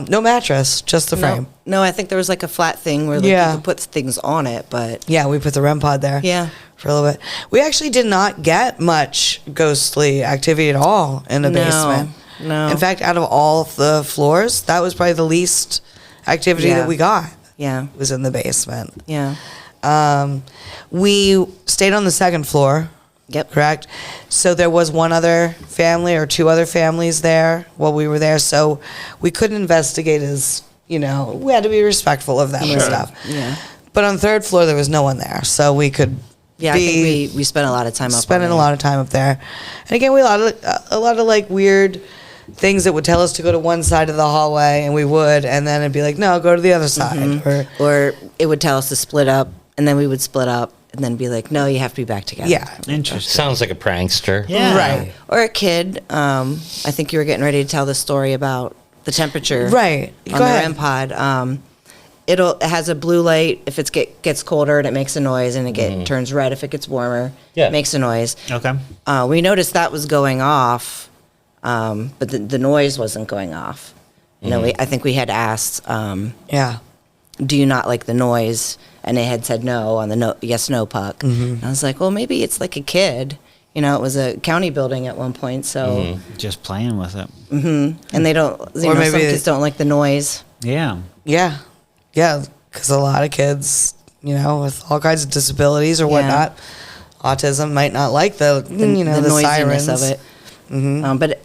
A: No mattress, just the frame.
D: No, I think there was like a flat thing where like,
A: Yeah.
D: you could put things on it, but
A: Yeah, we put the REM pod there.
D: Yeah.
A: For a little bit. We actually did not get much ghostly activity at all in the
D: No,
A: basement.
D: no.
A: In fact, out of all the floors, that was probably the least activity
D: Yeah.
A: that we got.
D: yeah,
A: Was in the basement.
D: yeah.
A: We stayed on the second floor.
D: Yep.
A: Correct. So there was one other family or two other families there while we were there. So we couldn't investigate as, we had to be respectful of them and
B: Sure.
A: stuff.
D: Yeah.
A: But on the third floor, there was no one there. So we could
D: Yeah, I think we spent a lot of time up
A: spending
D: on
A: a lot of time up there. And again, we had a lot of like weird things that would tell us to go to one side of the hallway, and we would, and then it'd be like, no, go to the other side.
D: Or it would tell us to split up, and then we would split up, and then be like, no, you have to be back together.
A: Yeah.
B: Interesting.
C: Sounds like a prankster.
B: Yeah.
A: Right.
D: Or a kid. I think you were getting ready to tell the story about the temperature.
A: Right.
D: On
A: Go
D: the
A: ahead.
D: REM pod. It has a blue light if it gets colder and it makes a noise, and it turns red if it gets warmer.
C: Yeah.
D: It makes a noise.
B: Okay.
D: We noticed that was going off, but the noise wasn't going off. I think we had asked,
A: Yeah.
D: do you not like the noise? And they had said no on the yes no puck. And I was like, well, maybe it's like a kid, You know, it was a county building at one point, so
B: Just playing with it.
D: and they don't. You
A: Or
D: know,
A: maybe
D: some kids don't like the noise.
B: Yeah.
A: Yeah. Yeah. Because a lot of kids, you know, with all kinds of disabilities or
D: Yeah.
A: whatnot, autism might not like the
D: noisiness
A: sirens.
D: of it. But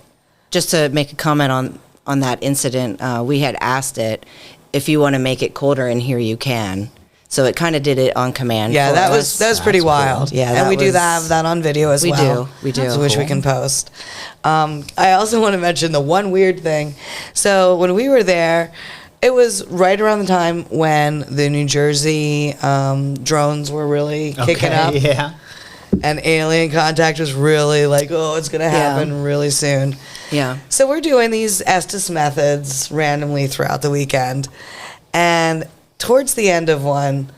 D: just to make a comment on that incident, we had asked it, if you want to make it colder in here, you can. So it kind of did it on command.
A: Yeah,
D: for
A: that
D: us.
A: was pretty wild.
D: Yeah,
A: and
D: that
A: we do
D: was-
A: have that on video as
D: We
A: well.
D: do, we do.
A: So which we can post. I also want to mention the one weird thing. So when we were there, it was right around the time when the New Jersey drones were really kicking up,
B: Yeah.
A: and alien contact was really like, oh, it's gonna happen really soon.
D: Yeah.
A: So we're doing these Estes methods randomly throughout the weekend. And towards the end of one,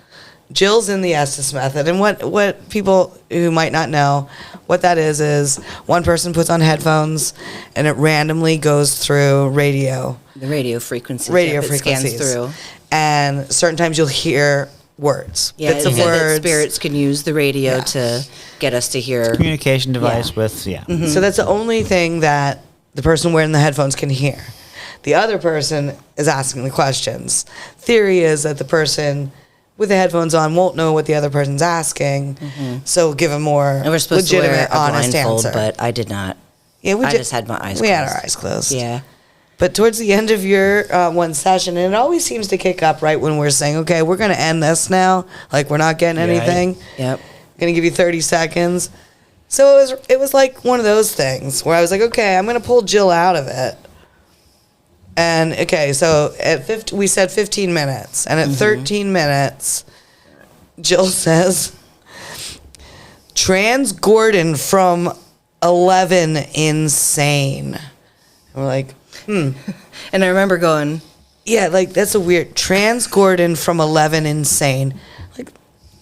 A: Jill's in the Estes method. And what people who might not know, what that is one person puts on headphones and it randomly goes through radio
D: The radio frequencies.
A: frequencies.
D: It scans through.
A: And certain times you'll hear words,
D: Yeah,
A: bits
D: it
A: of
D: said that
A: words.
D: spirits can use the radio
A: Yeah.
D: to get us to hear.
B: Communication device with,
A: So that's the only thing that the person wearing the headphones can hear. The other person is asking the questions. Theory is that the person with the headphones on won't know what the other person's asking, so give a more
D: And we're supposed to wear
A: legitimate,
D: a
A: honest
D: blindfold,
A: answer.
D: but I did not.
A: Yeah,
D: I just had my eyes
A: We had
D: closed.
A: our eyes closed.
D: Yeah.
A: But towards the end of your one session, and it always seems to kick up right when we're saying, okay, we're going to end this now. Like, we're not getting anything.
D: Yep.
A: Going to give you 30 seconds. So it was like one of those things where I was like, okay, I'm going to pull Jill out of it. And okay, so at we said 15 minutes, and at 13 minutes, Jill says, "Trans Gordon from 11 insane." And we're like,
D: And I remember going,
A: yeah, like that's a weird Trans Gordon from 11 insane. Like,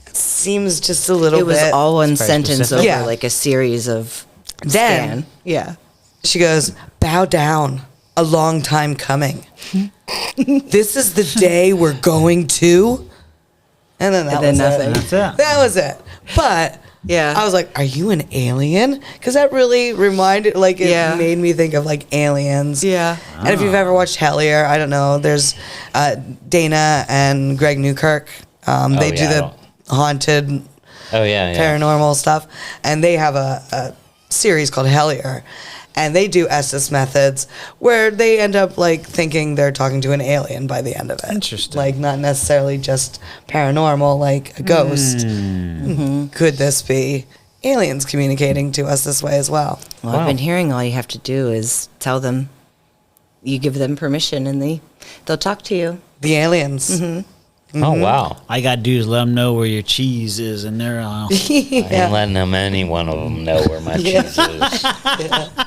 A: that seems just a little
D: it was
A: bit.
D: all one
B: It's very
D: sentence
B: specific.
D: over
A: Yeah.
D: like a series of
A: Then,
D: scan.
A: yeah, she goes, "Bow down, a long time coming. This is the day we're going to." And then that
D: And then
A: was
D: nothing.
A: it.
B: That's it.
A: That was it. But
D: Yeah.
A: I was like, "Are you an alien?" Because that really reminded, like, it
D: Yeah.
A: made me think of like aliens.
D: Yeah.
A: And if you've ever watched Hellier, I don't know. There's Dana and Greg Newkirk. They do
C: yeah, I
A: the
C: don't-
A: haunted
C: Oh yeah, yeah.
A: paranormal stuff, and they have a series called Hellier, and they do Estes methods where they end up like thinking they're talking to an alien by the end of it.
B: Interesting.
A: Like not necessarily just paranormal, like a ghost. Could this be aliens communicating to us this way as well?
D: Well, I've been hearing all you have to do is tell them, you give them permission, and they'll talk to you.
A: The aliens.
C: Oh wow.
B: I got to do is let them know where your cheese is, and they're
C: I ain't letting them, any one of them, know where my cheese is.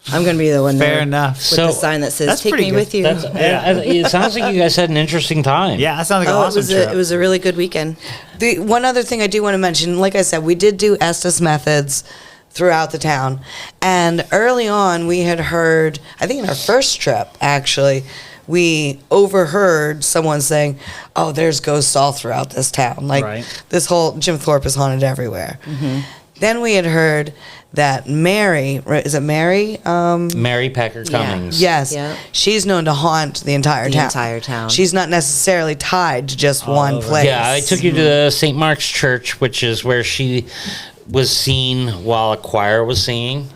D: I'm going to be the one
B: fair
D: there
B: enough.
D: with
C: So,
D: the sign that says,
B: that's
D: "Take
B: pretty
D: me
B: good.
D: with you."
C: That's, it sounds like you guys had an interesting time.
B: Yeah, that sounds like an
D: Oh,
B: awesome trip.
D: it was a really good weekend.
A: The one other thing I do want to mention, like I said, we did do Estes methods throughout the town, and early on we had heard, I think in our first trip actually, we overheard someone saying, "Oh, there's ghosts all throughout this town. Like
B: Right.
A: this whole Jim Thorpe is haunted everywhere." Then we had heard that Mary, right, is it Mary?
C: Mary Packer Cummings.
A: Yes,
D: Yeah.
A: she's known to haunt the entire
D: The
A: town.
D: entire town.
A: She's not necessarily tied to just
B: All
A: one
B: over.
A: place.
C: Yeah, I took you to the St. Mark's Church, which is where she was seen while a choir was singing,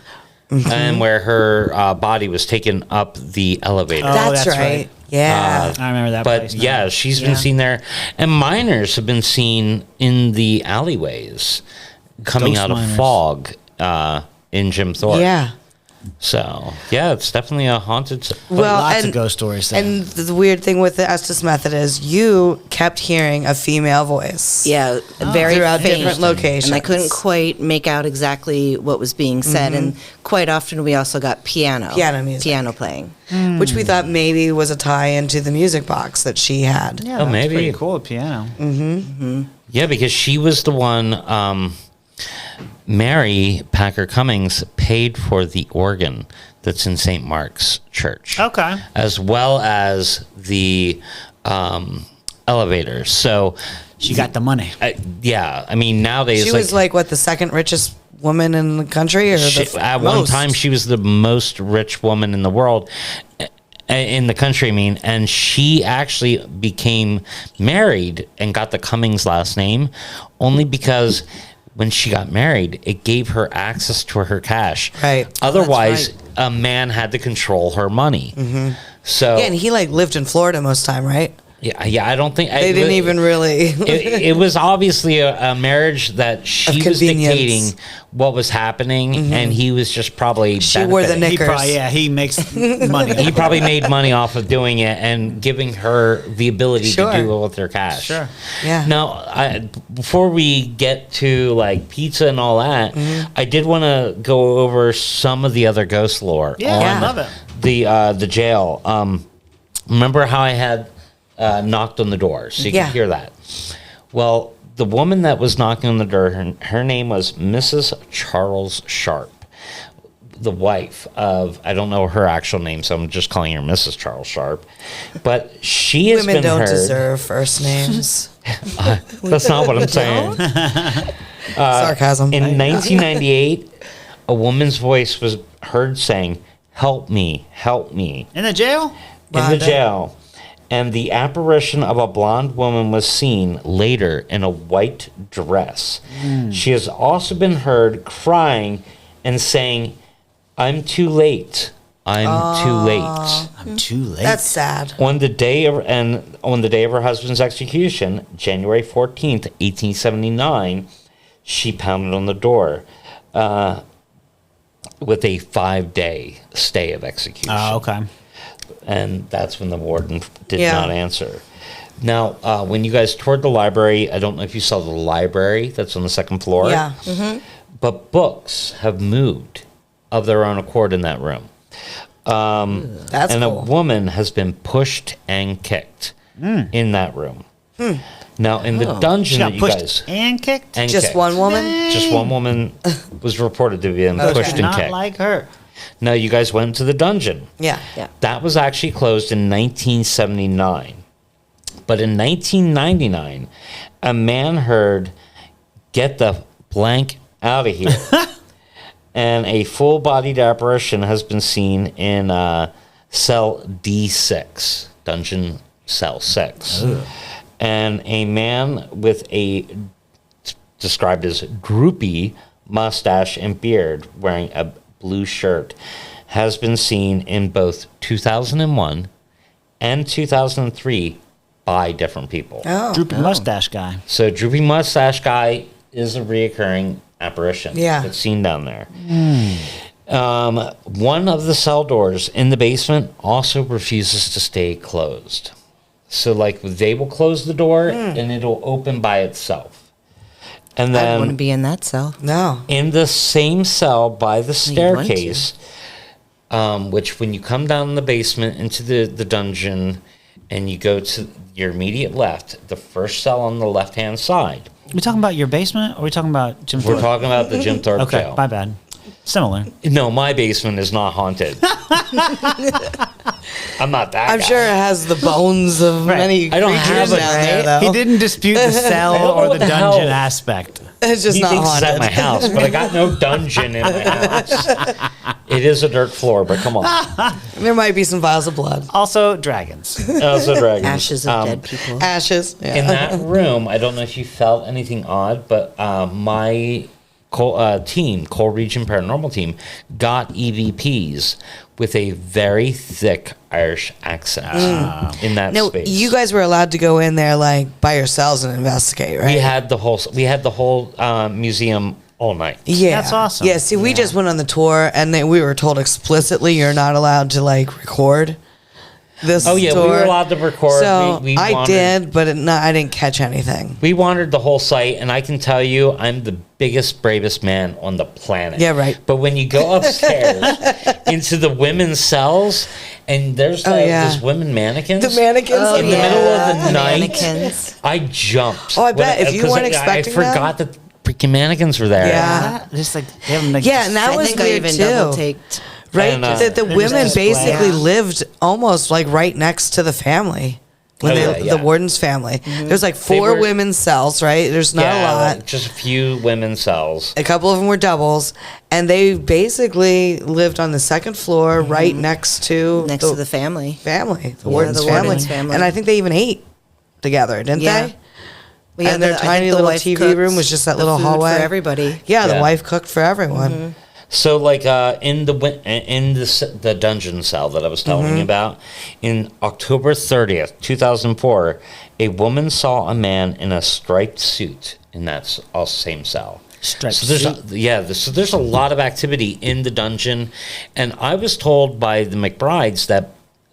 C: and where her body was taken up the elevator.
B: Oh,
A: That's,
B: that's
A: right.
B: right.
A: Yeah.
B: I remember that
C: But
B: place now.
C: yeah, she's been
A: Yeah.
C: seen there, and miners have been seen in the alleyways coming
B: Ghost
C: out of
B: miners.
C: fog in Jim Thorpe.
A: Yeah.
C: So yeah, it's definitely a haunted.
A: Well,
B: lots
A: and,
B: of ghost stories there.
A: And the weird thing with the Estes method is you kept hearing a female voice.
D: Yeah, very
A: Throughout
D: faint.
A: different locations.
D: And I couldn't quite make out exactly what was being said. And quite often we also got piano.
A: Piano music.
D: Piano playing.
A: Which we thought maybe was a tie into the music box that she had.
B: yeah,
C: Oh,
B: that's
C: maybe.
B: pretty cool. Piano.
C: Yeah, because she was the one. Mary Packer Cummings paid for the organ that's in St. Mark's Church.
B: Okay.
C: As well as the elevator. So
B: She got the money.
C: Yeah, I mean nowadays
A: She was like what, the second richest woman in the country, or
C: at one time she was the most rich woman in the world, in the country. I mean, and she actually became married and got the Cummings last name only because when she got married, it gave her access to her cash.
A: Right.
C: Otherwise, a man had to control her money. Mm-hmm. So
A: yeah, and he like lived in Florida most time, right?
C: Yeah. I don't think
A: They didn't even really.
C: it was obviously a marriage that she was dictating what was happening, and he was just probably
A: She wore the
C: benefiting.
A: knickers.
B: He makes money.
C: He probably made money off of doing it and giving her the ability to do it with her cash.
B: Sure.
A: Yeah.
C: Now, before we get to like pizza and all that, I did want to go over some of the other ghost lore.
B: I love it.
C: The jail. Remember how I had knocked on the door, so you can hear that. Well, the woman that was knocking on the door, her name was Mrs. Charles Sharp, the wife of, I don't know her actual name, so I'm just calling her Mrs. Charles Sharp. But she has
A: Women
C: been
A: don't
C: heard.
A: deserve first names.
C: That's not what I'm saying.
A: Sarcasm.
C: In 1998, a woman's voice was heard saying, "Help me, help me,"
B: In the jail?
C: in the jail. And the apparition of a blonde woman was seen later in a white dress. She has also been heard crying and saying, "I'm too late. I'm too late."
B: I'm too late.
A: That's sad.
C: On the day of her husband's execution, January 14th, 1879, she pounded on the door with a 5-day stay of execution.
B: Oh, okay.
C: And that's when the warden did not answer. Now, when you guys toured the library, I don't know if you saw the library that's on the second floor.
A: Yeah.
C: But books have moved of their own accord in that room.
A: That's
C: and
A: cool.
C: a woman has been pushed and kicked in that room. Now, in the dungeon
B: She
C: that
B: got
C: you
B: pushed
C: guys...
B: and kicked?
C: and
A: Just
C: kicked.
A: one woman?
C: Just one woman was reported to be pushed and
B: Not
C: kicked.
B: like her.
C: Now, you guys went to the dungeon.
A: Yeah.
C: That was actually closed in 1979. But in 1999, a man heard, "Get the blank out of here." And a full-bodied apparition has been seen in cell D6, dungeon cell 6. And a man with a, described as droopy mustache and beard, wearing a blue shirt, has been seen in both 2001 and 2003 by different people.
A: Oh.
B: Droopy mustache guy.
C: So droopy mustache guy is a reoccurring apparition that's seen down there. One of the cell doors in the basement also refuses to stay closed. So like they will close the door and it'll open by itself. And
D: I
C: then
D: wouldn't be in that cell.
A: No.
C: in the same cell by the
D: You'd want to.
C: staircase, which when you come down in the basement into the dungeon and you go to your immediate left, the first cell on the left-hand side.
B: We talking about your basement, or are we talking about Jim Thorpe?
C: We're talking about the Jim Thorpe
B: Okay,
C: jail.
B: my bad. Similar.
C: No, my basement is not haunted. I'm not that
A: I'm
C: guy.
A: sure it has the bones of
B: Right.
A: many
C: I don't
A: creatures
C: have it,
A: down there,
C: right?
A: though.
B: He didn't dispute the cell
C: I don't know
B: or
C: what
B: the
C: the
B: dungeon
C: hell.
A: It's
B: aspect.
A: just
C: He
A: not
C: thinks it's
A: haunted.
C: at my house, but I got no dungeon in my house. It is a dirt floor, but come on.
A: There might be some vials of blood.
B: Also, dragons.
C: Also dragons.
D: Ashes of dead people.
A: Ashes. Yeah.
C: In that room, I don't know if you felt anything odd, but my team, Coal Region Paranormal team, got EVPs with a very thick Irish accent in that
A: Now,
C: space.
A: you guys were allowed to go in there like by yourselves and investigate, right?
C: we had the whole museum all night.
A: Yeah,
B: That's awesome.
A: Yeah, see, we just went on the tour, and then we were told explicitly you're not allowed to like record this.
C: Oh yeah,
A: tour.
C: we were allowed to record.
A: So
C: we
A: I
C: wandered-
A: did, but I didn't catch anything.
C: We wandered the whole site, and I can tell you, I'm the biggest, bravest man on the planet.
A: Yeah, right.
C: But when you go upstairs into the women's cells, and there's these women mannequins.
A: The mannequins
C: in the middle of the night.
D: Mannequins.
C: I jumped.
A: Oh, I bet if you
C: 'cause
A: weren't
C: I
A: expecting
C: forgot that freaking mannequins were there.
A: Yeah.
B: Just like they have them like
A: Yeah, and that
D: I
A: was
D: think I
A: weird
D: even
A: too.
D: double taked.
A: Right,
C: And,
A: that the
B: They're just
A: women
B: display.
A: basically
D: Yeah.
A: lived almost like right next to the family. When
C: Oh, yeah.
A: the warden's family. There's like
C: They
A: 4
C: were-
A: women's cells, right? There's not a lot.
C: like, just a few women's cells.
A: A couple of them were doubles, and they basically lived on the second floor, right next to
D: Next to the family.
A: family, the
D: Yeah,
A: warden's
D: the
A: family.
D: warden's family.
A: And I think they even ate together, didn't
D: Yeah.
A: they?
D: We had
A: And their
D: I think
A: tiny
D: the
A: little
D: wife
A: TV
D: cooked
A: room was just that
D: the
A: little
D: food
A: hallway.
D: for everybody.
A: Yeah, the
C: Yeah.
A: wife cooked for everyone.
C: So, like in the dungeon cell that I was telling you about, in October 30th, 2004, a woman saw a man in a striped suit in that same cell.
B: Striped
C: So there's a lot of activity in the dungeon, and I was told by the McBrides that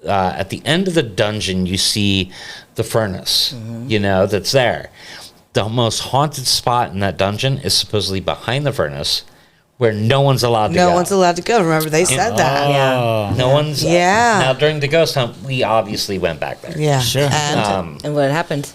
C: at the end of the dungeon you see the furnace, that's there. The most haunted spot in that dungeon is supposedly behind the furnace, where no one's allowed to go.
A: No one's allowed to go. Remember, they said that.
D: Yeah.
C: No one's.
A: Yeah.
C: Now during the ghost hunt, we obviously went back there.
A: Yeah.
B: Sure.
A: And
D: And what happened?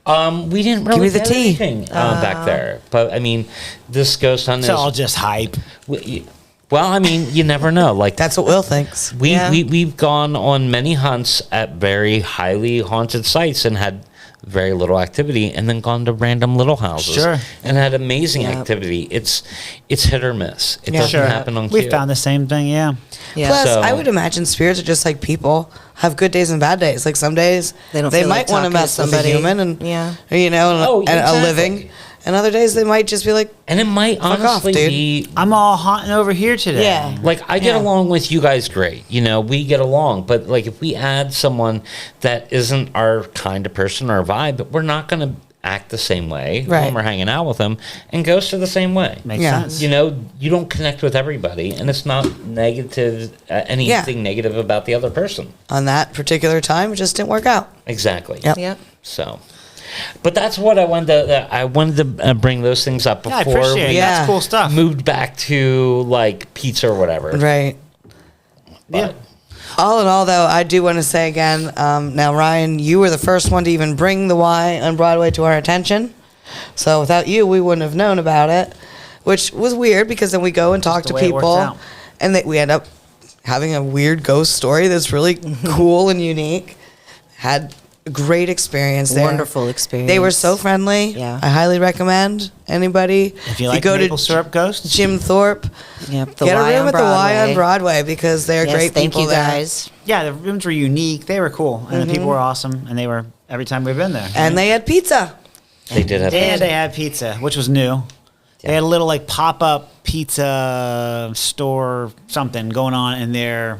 C: We didn't really
A: me the
C: get
A: tea.
C: anything back there, but I mean, this ghost hunt
B: It's
C: is.
B: all just hype.
C: Well, I mean, you never know. Like
A: that's what Will thinks.
C: we've gone on many hunts at very highly haunted sites and had very little activity, and then gone to random little houses
B: Sure.
C: and had amazing activity. It's hit or miss. It doesn't
B: Sure.
C: happen on
B: We
C: cue.
B: found the same thing, yeah.
D: Yeah.
A: Plus,
C: So-
A: I would imagine spirits are just like people, have good days and bad days. Like some days
D: They don't feel
A: might
D: like
A: want to
D: talking to
A: mess with a
D: somebody.
A: human and
D: Yeah.
C: Oh,
A: and a
C: exactly.
A: living, and other days they might just be like,
C: And it might
A: off,
C: honestly
A: dude.
C: be
B: I'm all haunting over here today.
A: Yeah.
C: like I get
A: Yeah.
C: along with you guys great. We get along, but like if we add someone that isn't our kind of person or vibe, we're not going to act the same way
A: Right.
C: when we're hanging out with them, and ghosts are the same way.
B: Makes
A: Yeah.
B: sense.
C: You don't connect with everybody, and it's not negative anything negative about the other person.
A: on that particular time, it just didn't work out.
C: Exactly.
A: Yep.
D: Yep.
C: So, but that's what I wanted to bring those things up
B: Yeah, I
C: before
B: appreciate it.
C: we
A: Yeah.
B: That's cool stuff.
C: moved back to like pizza or whatever.
A: Right.
B: Yeah.
A: All in all, though, I do want to say again, now, Ryan, you were the first one to even bring the Y on Broadway to our attention. So without you, we wouldn't have known about it, which was weird because then we go and talk
B: the
A: to
B: way it worked
A: people
B: out.
A: and we end up having a weird ghost story that's really cool and unique. Had a great experience there.
D: Wonderful experience.
A: They were so friendly.
D: Yeah.
A: I highly recommend anybody.
B: If you like maple syrup ghosts,
A: Jim Thorpe,
D: Yep. The
A: get a
D: Y
A: room
D: on
A: at the Y on
D: Broadway.
A: Broadway because they're
D: Yes,
A: great
D: thank
A: people
D: you
A: there.
D: guys.
B: yeah, the rooms were unique. They were cool, and the people were awesome, and they were every time we've been there.
A: And they had pizza.
C: They did have
B: And they had pizza, which was new. They had a little like pop-up pizza store something going on in there.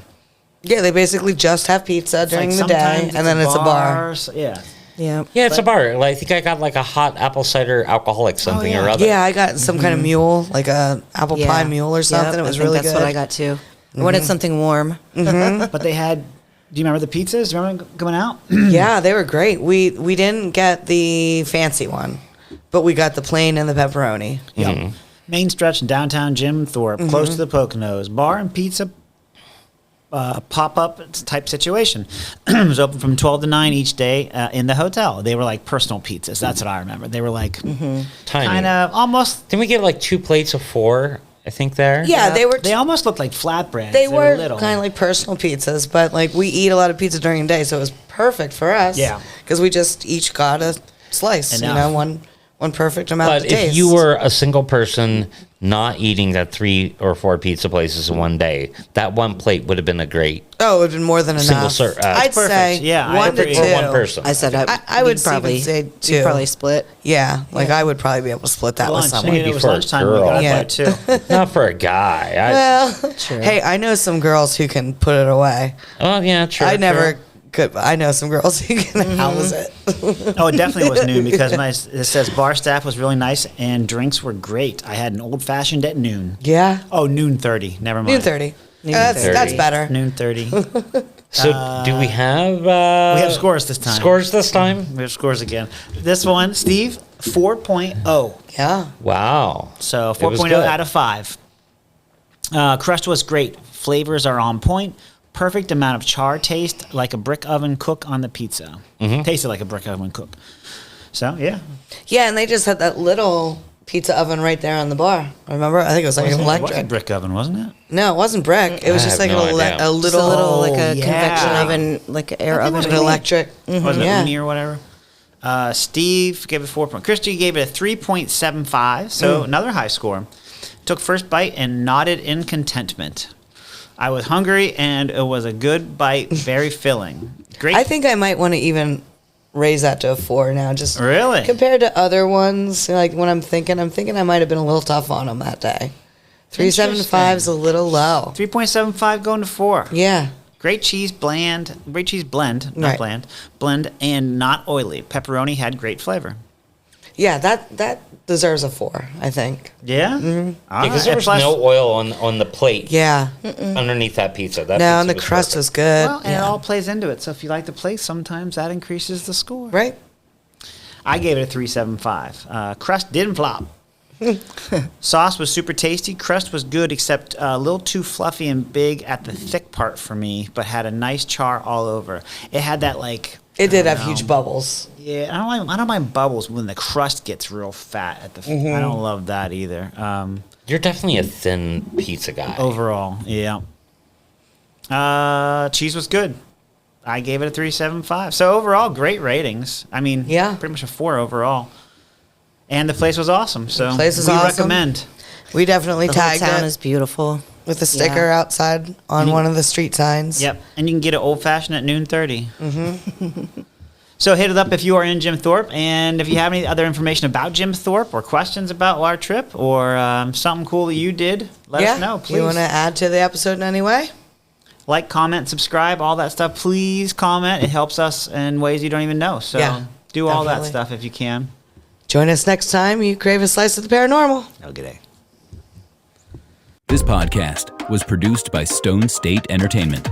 A: Yeah, they basically just have pizza
B: It's
A: during
B: like
A: the day,
B: sometimes
A: and then it's a bar.
B: Yeah.
D: Yep.
C: Yeah, it's a bar. Like, I think I got like a hot apple cider alcoholic something
B: yeah.
C: or other.
A: Yeah, I got some kind of mule, like a apple pie mule or something.
D: Yep,
A: It was
D: I think
A: really
D: that's
A: good.
D: what I got too. I wanted something warm.
B: But they had. Do you remember the pizzas? Do you remember going out?
A: Yeah, they were great. We didn't get the fancy one, but we got the plain and the pepperoni.
B: Yeah. Main stretch in downtown Jim Thorpe, close to the Poconos. Bar and pizza pop-up type situation. It was open from 12 to 9 each day in the hotel. They were like personal pizzas. That's what I remember. They were like
C: Tiny.
B: kind of almost.
C: Didn't we get like 2 plates of 4, I think, there?
A: Yeah, they were.
B: They almost looked like flatbreads.
A: They were
B: little.
A: kind of like personal pizzas, but like we eat a lot of pizza during the day, so it was perfect for us.
B: Yeah.
A: because we just each got a slice.
B: Enough.
A: One perfect amount
C: But
A: of taste.
C: if you were a single person not eating that 3 or 4 pizza places in one day, that one plate would have been a great.
A: oh, it would have been more than enough.
C: Single ser-
A: I'd
B: perfect.
A: say
B: Yeah, I
A: one to
B: agree.
A: two.
C: For one person.
D: I said
A: I would
D: we'd probably
A: even say
D: we'd
A: two.
D: probably split.
A: Yeah, like I would probably be able to split that with
B: lunch.
A: someone.
B: It was
C: for a
B: lunchtime. We
C: girl.
B: got
A: Yeah.
B: there too.
C: Not for a guy.
A: Well,
D: True.
A: hey, I know some girls who can put it away.
C: Oh, yeah, true.
A: I never
C: true.
A: could. I know some girls who can house it.
B: Oh, it definitely was noon because it says bar staff was really nice and drinks were great. I had an old fashioned at noon.
A: Yeah,
B: Oh, noon 30. Never mind.
A: noon 30.
D: Noon
A: That's
D: 30.
A: better.
B: Noon 30.
C: So, do we have.
B: we have scores this time.
C: Scores this time?
B: We have scores again. This one, Steve, 4.0.
A: Yeah.
C: Wow.
B: So
C: It was
B: 4.0
C: good.
B: out of 5. Crust was great. Flavors are on point. Perfect amount of char taste, like a brick oven cook on the pizza. Tasted like a brick oven cook. So, yeah.
A: Yeah, and they just had that little pizza oven right there on the bar. Remember? I think it was like an
B: It was a
A: electric.
B: brick oven, wasn't it?
A: No, it wasn't brick. It was
C: I
A: just
C: have
A: like
C: no
A: a
C: idea.
A: little,
D: Just a little like a
B: yeah.
D: convection oven, like an air
B: I think it
D: oven.
B: was
A: an electric.
B: Was it
A: Yeah.
B: uni or whatever? Steve gave it 4 point. Christy gave it a 3.75, so another high score. Took first bite and nodded in contentment. I was hungry and it was a good bite, very filling. Great.
A: I think I might want to even raise that to a 4 now. Just
B: Really?
A: compared to other ones, like when I'm thinking I might have been a little tough on them that day. 3.75 is a little low.
B: 3.75 going to 4.
A: Yeah.
B: Great cheese blend, not
A: Right.
B: blend, and not oily. Pepperoni had great flavor.
A: Yeah, that deserves a 4, I think.
B: Yeah? All
C: Because
B: right.
C: there was
B: Plus-
C: no oil on the plate
A: Yeah.
C: underneath that pizza. That
A: No,
C: pizza
A: and the
C: was
A: crust
C: perfect.
A: was good.
B: Well, and it
A: yeah.
B: all plays into it. So if you like the place, sometimes that increases the score.
A: Right?
B: I gave it a 3.75. Crust didn't flop. Sauce was super tasty. Crust was good, except a little too fluffy and big at the thick part for me, but had a nice char all over. It had that like.
A: It did
B: I
A: have
B: don't
A: huge
B: know.
A: bubbles.
B: Yeah, I don't mind bubbles when the crust gets real fat at the. I don't love that either.
C: You're definitely a thin pizza guy.
B: Overall, yeah. Cheese was good. I gave it a 3.75. So overall, great ratings. I mean,
A: Yeah.
B: pretty much a 4 overall. And the place was awesome. So
A: The place is
B: we
A: awesome.
B: recommend.
A: We definitely
D: The whole
A: tagged
D: town
A: it
D: is beautiful.
A: with a sticker
D: Yeah.
A: outside on one of the street signs.
B: Yep, and you can get it old fashioned at noon 30. So hit it up if you are in Jim Thorpe, and if you have any other information about Jim Thorpe or questions about our trip or something cool that you did, let us know, please.
A: You want to add to the episode in any way?
B: Like, comment, subscribe, all that stuff. Please comment. It helps us in ways you don't even know. So
A: Yeah,
B: do all that
A: definitely.
B: stuff if you can.
A: Join us next time you crave a slice of the paranormal.
B: Have a good day.
E: This podcast was produced by Stone State Entertainment.